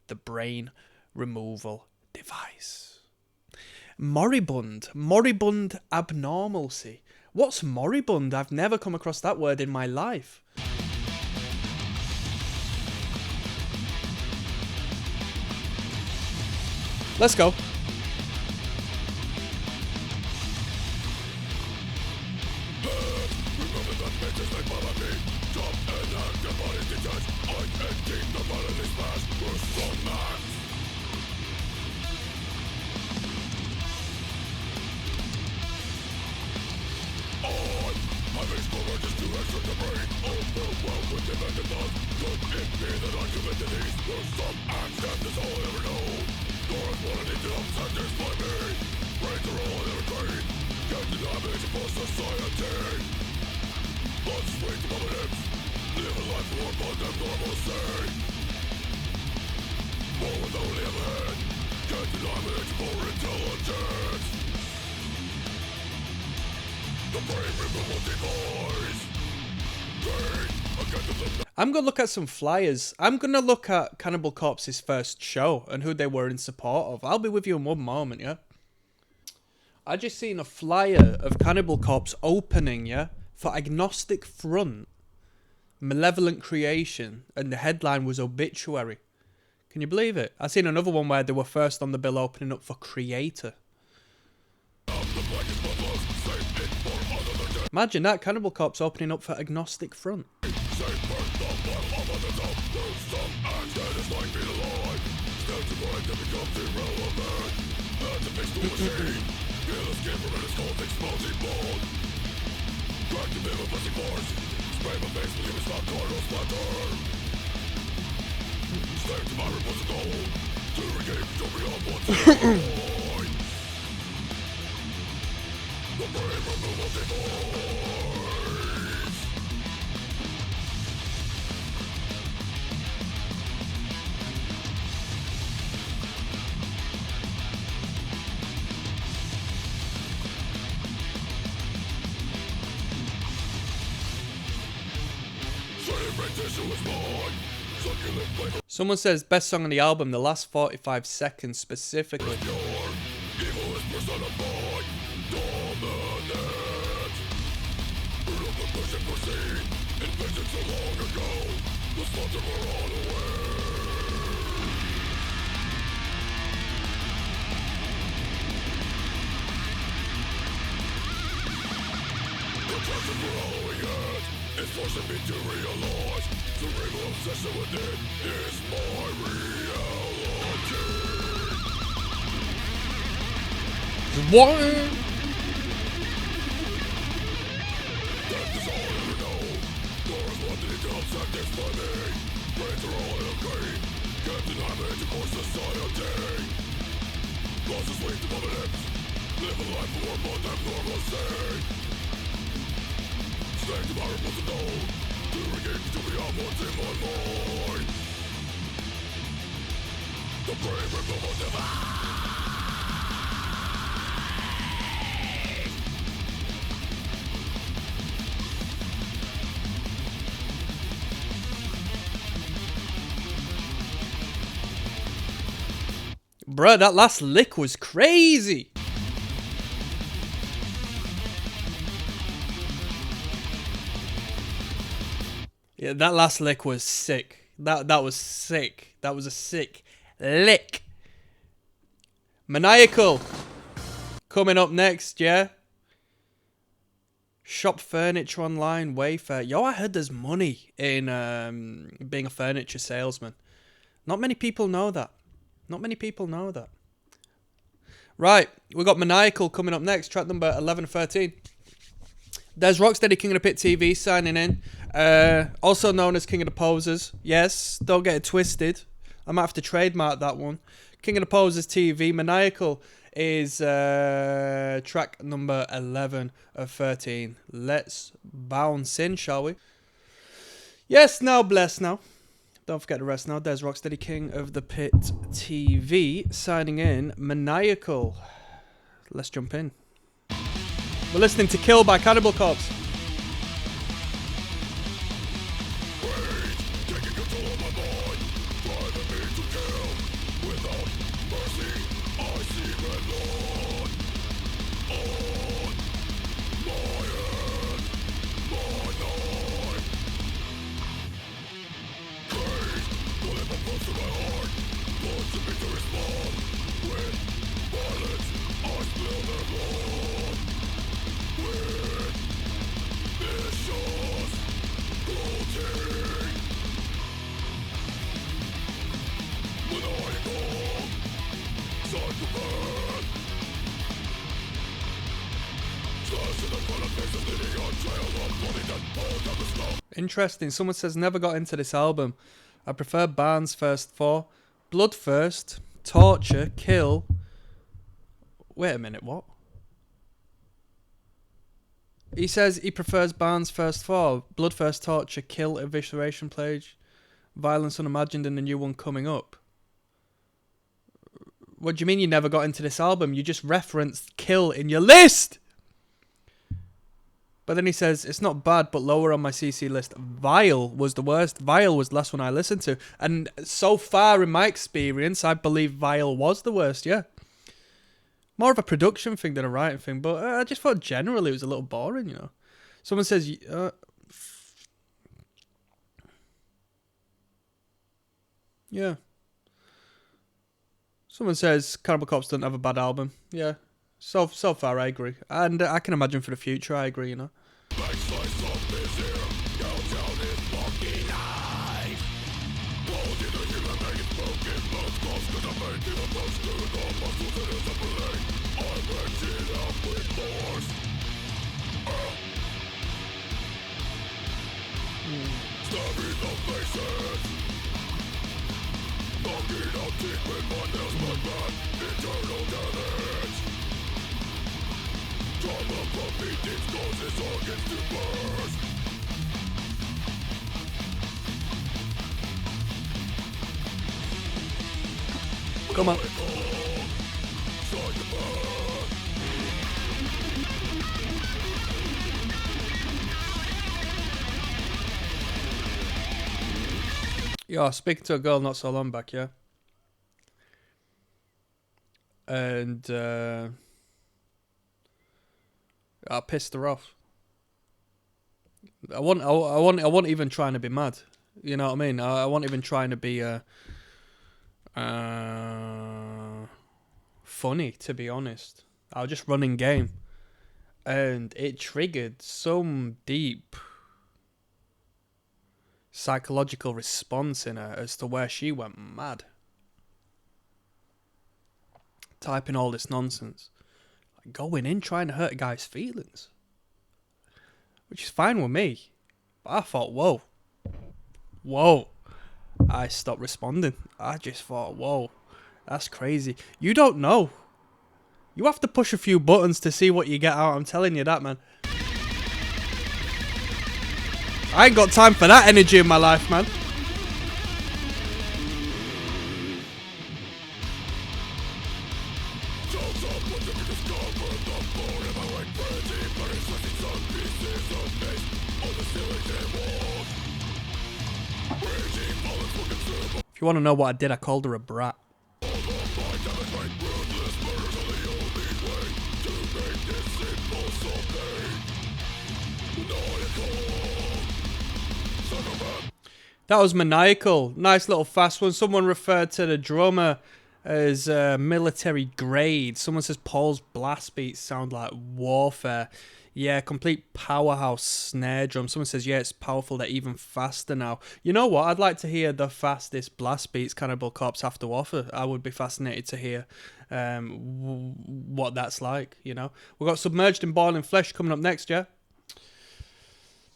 The brain removal device. Moribund abnormalcy. What's moribund? I've never come across that word in my life. Let's go. I'm going to look at some flyers. I'm going to look at Cannibal Corpse's first show and who they were in support of. I'll be with you in one moment, yeah? I just seen a flyer of Cannibal Corpse opening, yeah? For Agnostic Front, Malevolent Creation, and the headline was Obituary. Can you believe it? I seen another one where they were first on the bill opening up for Creator. Imagine that, Cannibal Corpse opening up for Agnostic Front. Someone says best song on the album, the last 45 seconds specifically. foreseen, invented so long ago. The slaughter we're all aware. The conscience we're following it is forcing me to realize cerebral obsession with it is my reality. What? Death is all I ever know. Doors wanting to satisfy me. Brains are all I agree. Can't deny me to core society. Lost is weak to my lips. Live a life for more than normalcy. Staying to my repulse to know. To regain to beyond what's in my mind. The brain ripple of divine. Bruh, that last lick was crazy. Yeah, that last lick was sick. That was sick. That was a sick lick. Maniacal. Coming up next, yeah? Shop furniture online, Wayfair. Yo, I heard there's money in being a furniture salesman. Not many people know that. Not many people know that. Right, we got Maniacal coming up next, track number 1113. There's Rocksteady, King of the Pit TV signing in. Also known as King of the Posers. Yes, don't get it twisted. I might have to trademark that one. King of the Posers TV. Maniacal is track number 11 of 13. Let's bounce in, shall we? Yes, now bless now. Don't forget the rest now. There's Rocksteady, King of the Pit TV signing in. Maniacal. Let's jump in. We're listening to Kill by Cannibal Corpse. Taking control of my mind, driving me to kill. Without mercy, I see red dawn. On my head, my knife. Rage, pulling my pulse to my heart, forcing me to respond. With violence, I spill their blood. With vicious cruelty. Maniacal, psychopath. Slash in the front of faces, leading on trail of bloody dead bones of the snow. Interesting. Someone says, never got into this album. I prefer Barnes' first four. Blood first, Torture, Kill. Wait a minute, what? He says he prefers Barnes' first four. Blood first, Torture, Kill, Evisceration, Plague, Violence Unimagined, and the new one coming up. What do you mean you never got into this album? You just referenced Kill in your list! But then he says, it's not bad, but lower on my CC list. Vile was the worst. Vile was the last one I listened to. And so far in my experience, I believe Vile was the worst, yeah. More of a production thing than a writing thing, but I just thought generally it was a little boring, you know. Someone says, yeah. Someone says Cannibal Corpse doesn't have a bad album. Yeah. So far I agree. And I can imagine for the future I agree, you know. Come on. Yeah, speaking to a girl not so long back, yeah. And I pissed her off. I wasn't even trying to be mad. You know what I mean? I wasn't even trying to be funny, to be honest. I was just running game, and it triggered some deep psychological response in her as to where she went mad, typing all this nonsense, like going in trying to hurt a guy's feelings, which is fine with me. But I thought, whoa. I stopped responding. I just thought, whoa, that's crazy. You don't know. You have to push a few buttons to see what you get out. I'm telling you that, man. I ain't got time for that energy in my life, man. If you want to know what I did, I called her a brat. That was maniacal. Nice little fast one. Someone referred to the drummer as military grade. Someone says Paul's blast beats sound like warfare. Yeah, complete powerhouse snare drum. Someone says, yeah, it's powerful. They're even faster now. You know what? I'd like to hear the fastest blast beats Cannibal Corpse have to offer. I would be fascinated to hear what that's like, you know. We've got Submerged in Boiling Flesh coming up next, yeah?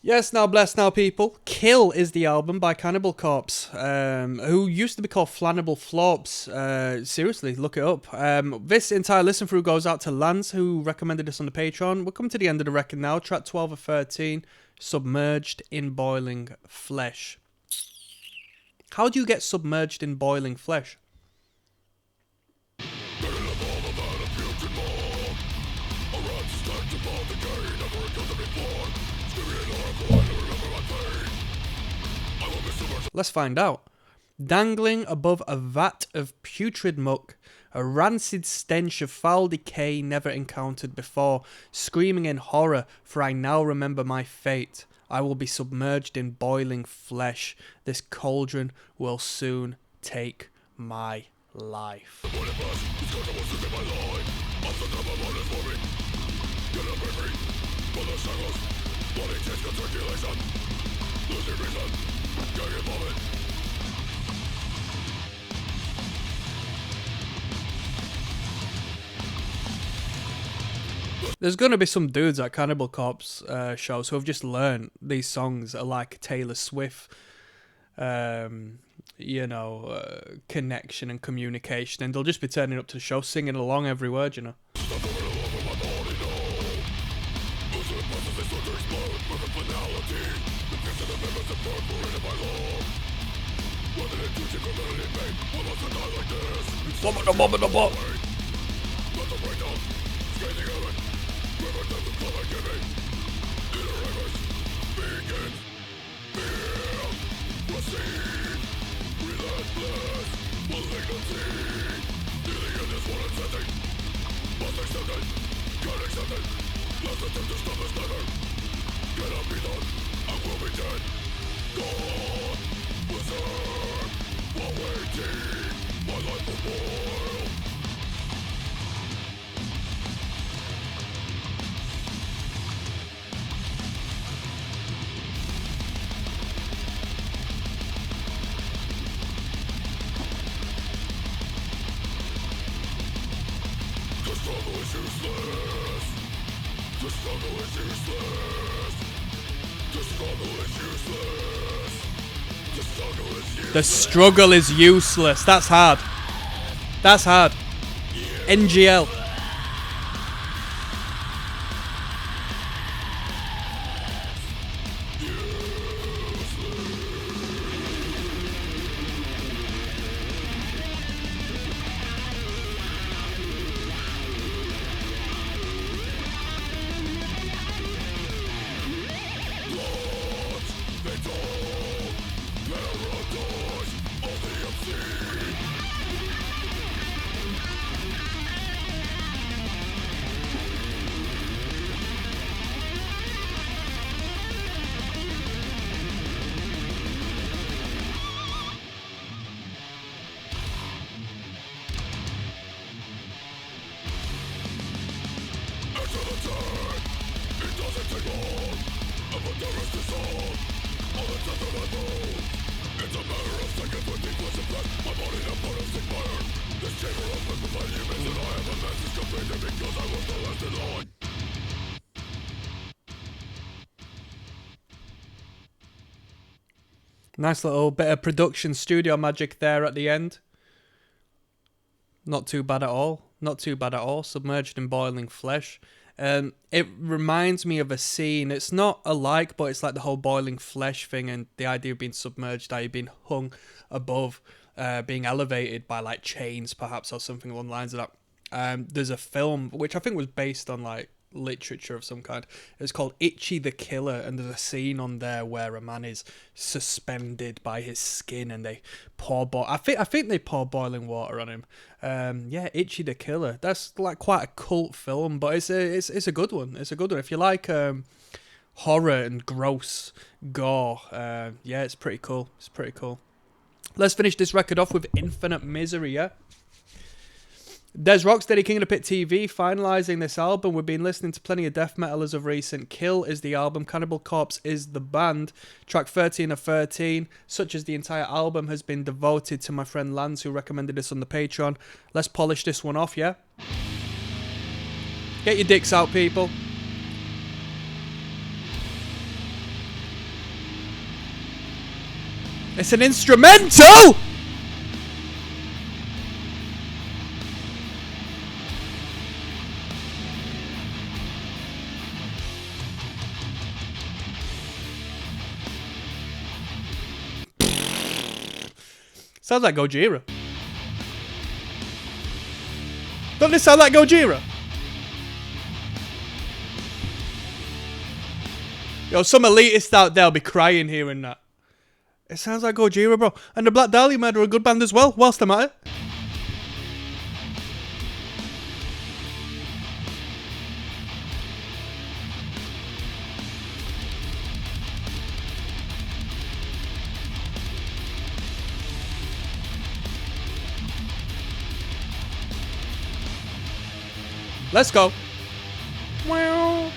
Yes, now bless now, people. Kill is the album by Cannibal Corpse, who used to be called Flannable Flops. Seriously, look it up. This entire listen through goes out to Lance, who recommended this on the Patreon. We're coming to the end of the record now. Track 12 of 13, Submerged in Boiling Flesh. How do you get submerged in boiling flesh? Let's find out. Dangling above a vat of putrid muck, a rancid stench of foul decay never encountered before, screaming in horror, for I now remember my fate. I will be submerged in boiling flesh. This cauldron will soon take my life. There's going to be some dudes at Cannibal Corpse shows who have just learned these songs are like Taylor Swift, connection and communication, and they'll just be turning up to the show singing along every word, you know. The struggle is useless. That's hard. That's hard. NGL. It's a matter of seconds when deep was blood. My body now part of sick fire. This chamber of liquefied humans and I have a message completed because I was the last in line. Nice little bit of production studio magic there at the end. Not too bad at all. Not too bad at all. Submerged in boiling flesh. It reminds me of a scene. It's not alike, but it's like the whole boiling flesh thing and the idea of being submerged, that you're being hung above, being elevated by like chains perhaps or something along the lines of that. There's a film which I think was based on like literature of some kind. It's called Itchy the Killer, and there's a scene on there where a man is suspended by his skin and they pour I think they pour boiling water on him. Yeah, Itchy the Killer. That's like quite a cult film, but it's a good one. It's a good one if you like horror and gross gore. Yeah, it's pretty cool. It's pretty cool. Let's finish this record off with Infinite Misery. Yeah. There's ROCKSTEADY, King of the Pit TV, finalising this album. We've been listening to plenty of death metal as of recent. Kill is the album, Cannibal Corpse is the band. Track 13 of 13, such as the entire album, has been devoted to my friend Lance, who recommended this on the Patreon. Let's polish this one off, yeah? Get your dicks out, people. It's an instrumental! Sounds like Gojira. Don't this sound like Gojira? Yo, some elitist out there will be crying hearing that. It sounds like Gojira, bro. And the Black Dahlia Murder are a good band as well, whilst I'm at it. Let's go. Wow.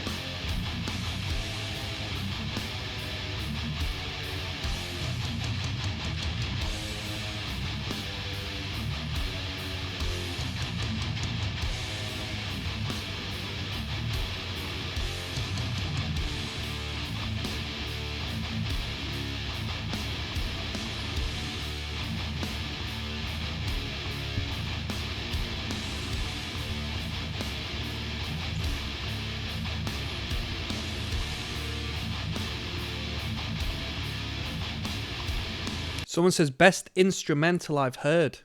Someone says, best instrumental I've heard.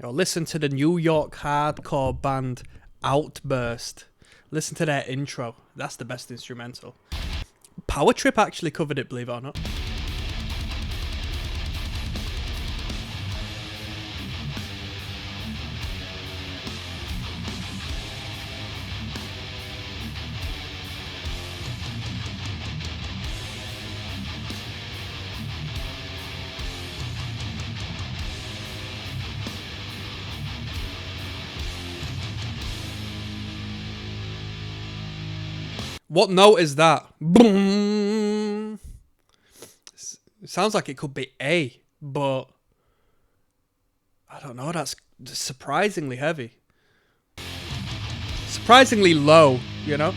Yo, listen to the New York hardcore band Outburst. Listen to their intro. That's the best instrumental. Power Trip actually covered it, believe it or not. What note is that? Boom. It sounds like it could be A, but I don't know. That's surprisingly heavy. Surprisingly low, you know?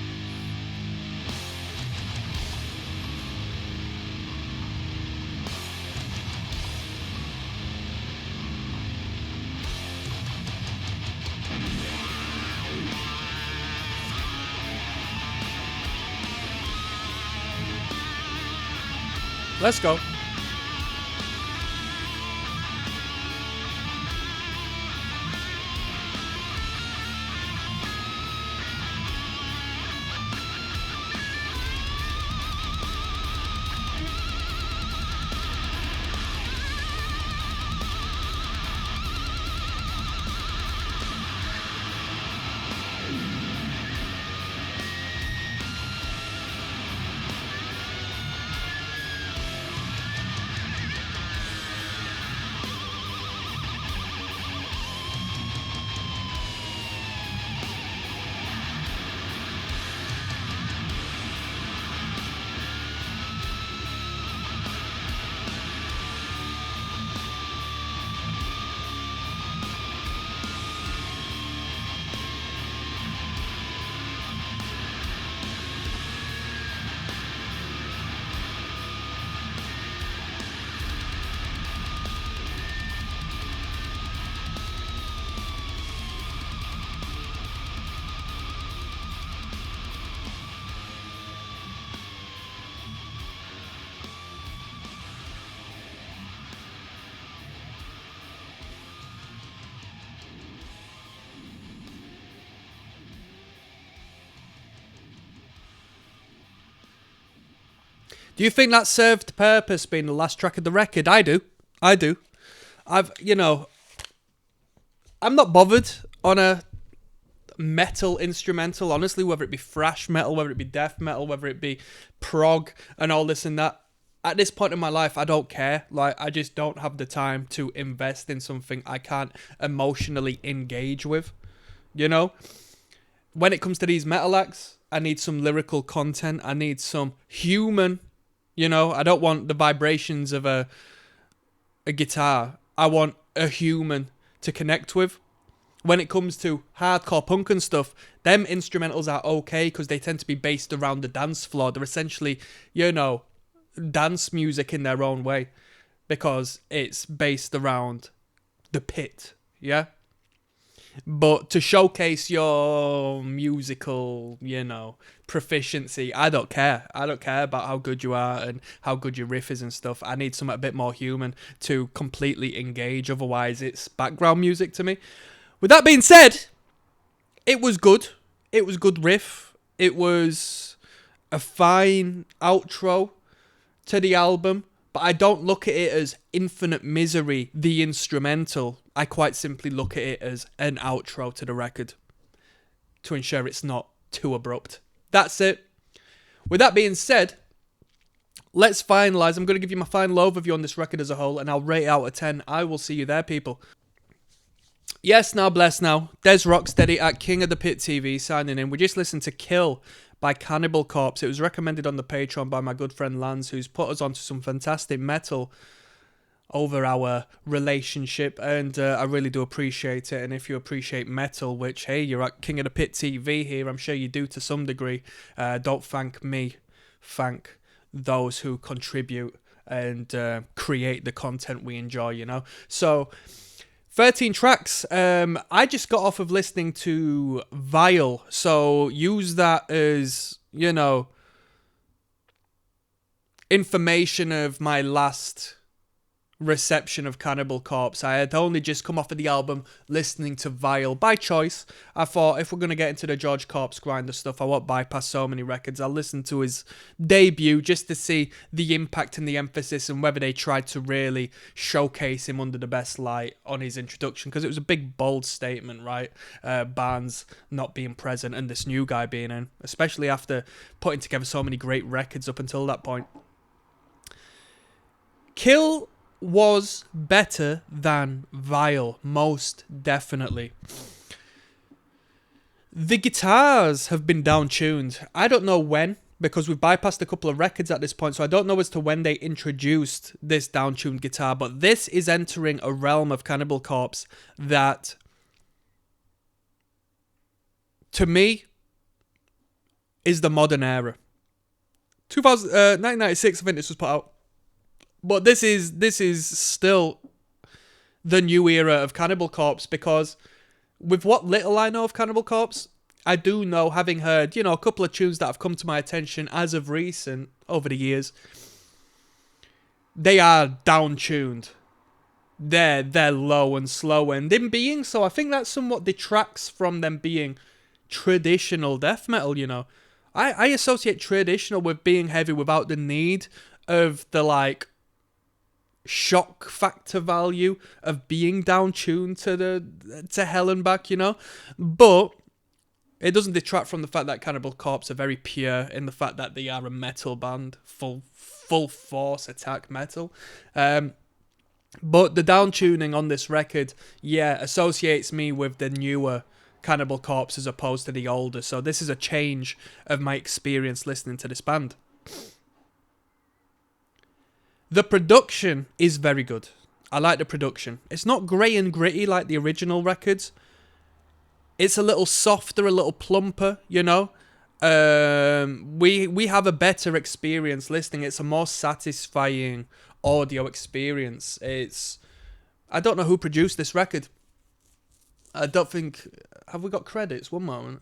Let's go. Do you think that served purpose being the last track of the record? I do. I'm not bothered on a metal instrumental, honestly, whether it be thrash metal, whether it be death metal, whether it be prog and all this and that. At this point in my life, I don't care. Like, I just don't have the time to invest in something I can't emotionally engage with. You know? When it comes to these metal acts, I need some lyrical content. I need some human, I don't want the vibrations of a guitar. I want a human to connect with. When it comes to hardcore punk and stuff, them instrumentals are okay because they tend to be based around the dance floor. They're essentially, dance music in their own way because it's based around the pit, yeah? But to showcase your musical, proficiency, I don't care. I don't care about how good you are and how good your riff is and stuff. I need something a bit more human to completely engage. Otherwise, it's background music to me. With that being said, it was good. It was good riff. It was a fine outro to the album, but I don't look at it as Infinite Misery, the instrumental. I quite simply look at it as an outro to the record to ensure it's not too abrupt. That's it. With that being said, let's finalise. I'm going to give you my final overview on this record as a whole, and I'll rate it out of 10. I will see you there, people. Yes, now bless now. Des Rocksteady at King of the Pit TV signing in. We just listened to Kill by Cannibal Corpse. It was recommended on the Patreon by my good friend Lance, who's put us onto some fantastic metal over our relationship, and I really do appreciate it. And if you appreciate metal, which, hey, you're at King of the Pit TV here, I'm sure you do to some degree, don't thank me, thank those who contribute and create the content we enjoy, So, 13 tracks. I just got off of listening to Vile, so use that as, information of my last reception of Cannibal Corpse. I had only just come off of the album listening to Vile by choice. I thought if we're going to get into the George Corpse Grinder stuff, I won't bypass so many records. I'll listen to his debut just to see the impact and the emphasis and whether they tried to really showcase him under the best light on his introduction, because it was a big bold statement, right? Barnes not being present and this new guy being in, especially after putting together so many great records up until that point. Kill was better than Vile, most definitely. The guitars have been down-tuned. I don't know when, because we've bypassed a couple of records at this point, so I don't know as to when they introduced this down-tuned guitar, but this is entering a realm of Cannibal Corpse that, to me, is the modern era. 1996, I think this was put out. But this is still the new era of Cannibal Corpse, because with what little I know of Cannibal Corpse, I do know, having heard, a couple of tunes that have come to my attention as of recent, over the years, they are down-tuned. They're low and slow, and in being so, I think that somewhat detracts from them being traditional death metal, I associate traditional with being heavy without the need of the, shock factor value of being down-tuned to hell and back, but it doesn't detract from the fact that Cannibal Corpse are very pure in the fact that they are a metal band, full force attack metal. But the down-tuning on this record, associates me with the newer Cannibal Corpse as opposed to the older, so this is a change of my experience listening to this band. The production is very good. I like the production. It's not grey and gritty like the original records. It's a little softer, a little plumper, We have a better experience listening. It's a more satisfying audio experience. I don't know who produced this record. I don't think... Have we got credits? One moment.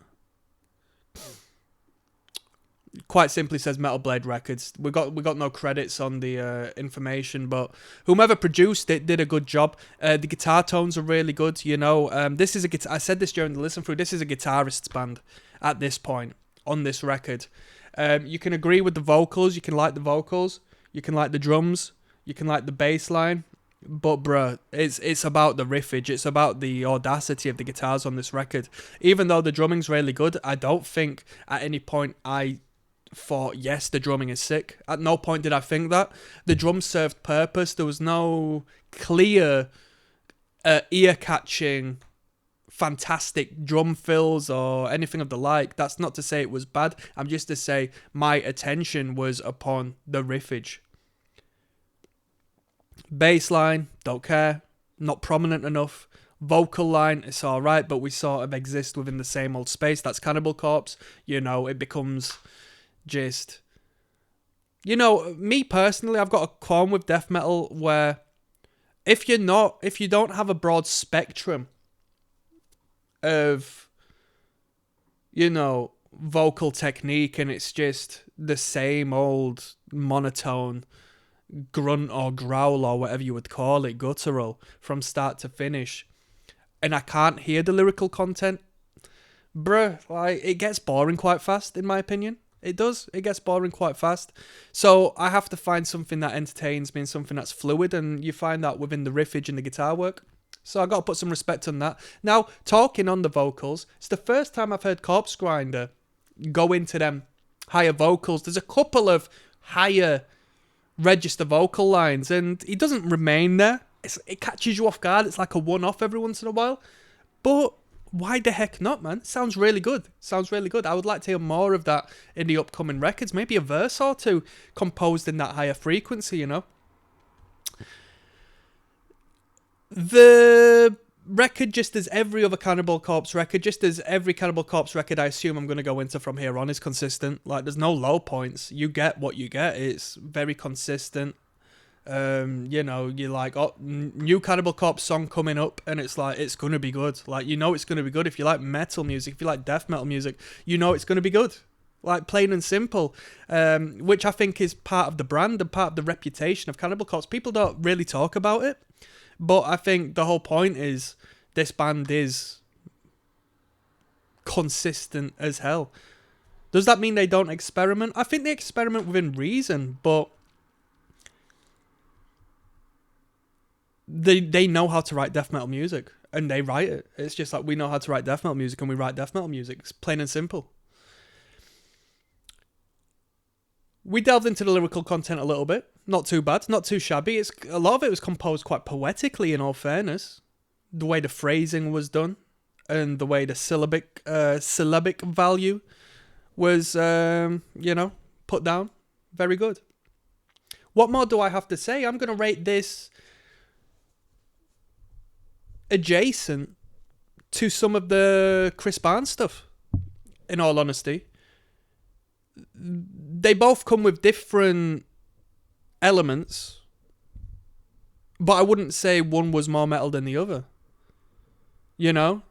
Quite simply says Metal Blade Records. We got no credits on the information, but whomever produced it did a good job. The guitar tones are really good. This is I said this during the listen through. This is a guitarist's band at this point on this record, You can agree with the vocals, you can like the vocals, you can like the drums, you can like the bass line, but bruh, it's about the riffage, it's about the audacity of the guitars on this record. Even though the drumming's really good, I don't think at any point I thought, yes, the drumming is sick. At no point did I think that. The drums served purpose. There was no clear, ear-catching, fantastic drum fills or anything of the like. That's not to say it was bad. I'm just to say my attention was upon the riffage. Bass line, don't care. Not prominent enough. Vocal line, it's alright, but we sort of exist within the same old space. That's Cannibal Corpse. You know, it becomes just... You know, me personally, I've got a qualm with death metal where if you don't have a broad spectrum of, you know, vocal technique and it's just the same old monotone grunt or growl or whatever you would call it, guttural from start to finish, and I can't hear the lyrical content, bruh, like, it gets boring quite fast, in my opinion. It does. It gets boring quite fast. So I have to find something that entertains me and something that's fluid, and you find that within the riffage and the guitar work. So I got to put some respect on that. Now, talking on the vocals, it's the first time I've heard Corpse Grinder go into them higher vocals. There's a couple of higher register vocal lines, and he doesn't remain there. It catches you off guard. It's like a one-off every once in a while. But why the heck not, man? Sounds really good. Sounds really good. I would like to hear more of that in the upcoming records. Maybe a verse or two composed in that higher frequency, you know? The record, just as every other Cannibal Corpse record, just as every Cannibal Corpse record I assume I'm going to go into from here on, is consistent. Like, there's no low points. You get what you get. It's very consistent. You know, you're like, oh, new Cannibal Corpse song coming up, and it's like, it's going to be good. Like, you know it's going to be good. If you like metal music, if you like death metal music, you know it's going to be good. Like, plain and simple. Which I think is part of the brand and part of the reputation of Cannibal Corpse. People don't really talk about it, but I think the whole point is this band is consistent as hell. Does that mean they don't experiment? I think they experiment within reason, but they know how to write death metal music, and they write it. It's just like, we know how to write death metal music, and we write death metal music. It's plain and simple. We delved into the lyrical content a little bit. Not too bad, not too shabby. A lot of it was composed quite poetically, in all fairness. The way the phrasing was done, and the way the syllabic value was, you know, put down. Very good. What more do I have to say? I'm going to rate this adjacent to some of the Chris Barnes stuff, in all honesty. They both come with different elements, but I wouldn't say one was more metal than the other, you know?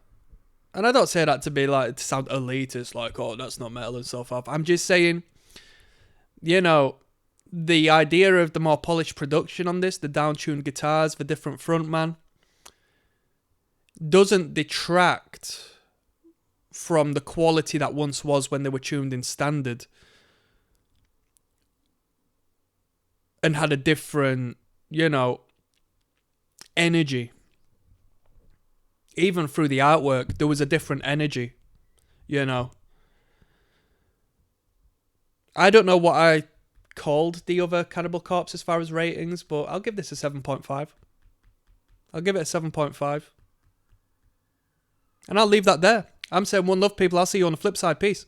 And I don't say that to be like, to sound elitist, like, oh, that's not metal and so forth. I'm just saying, you know, the idea of the more polished production on this, the down-tuned guitars, the different frontman, doesn't detract from the quality that once was when they were tuned in standard and had a different, you know, energy. Even through the artwork, there was a different energy, you know. I don't know what I called the other Cannibal Corpse as far as ratings, but I'll give this a 7.5. I'll give it a 7.5. And I'll leave that there. I'm saying one love, people. I'll see you on the flip side. Peace.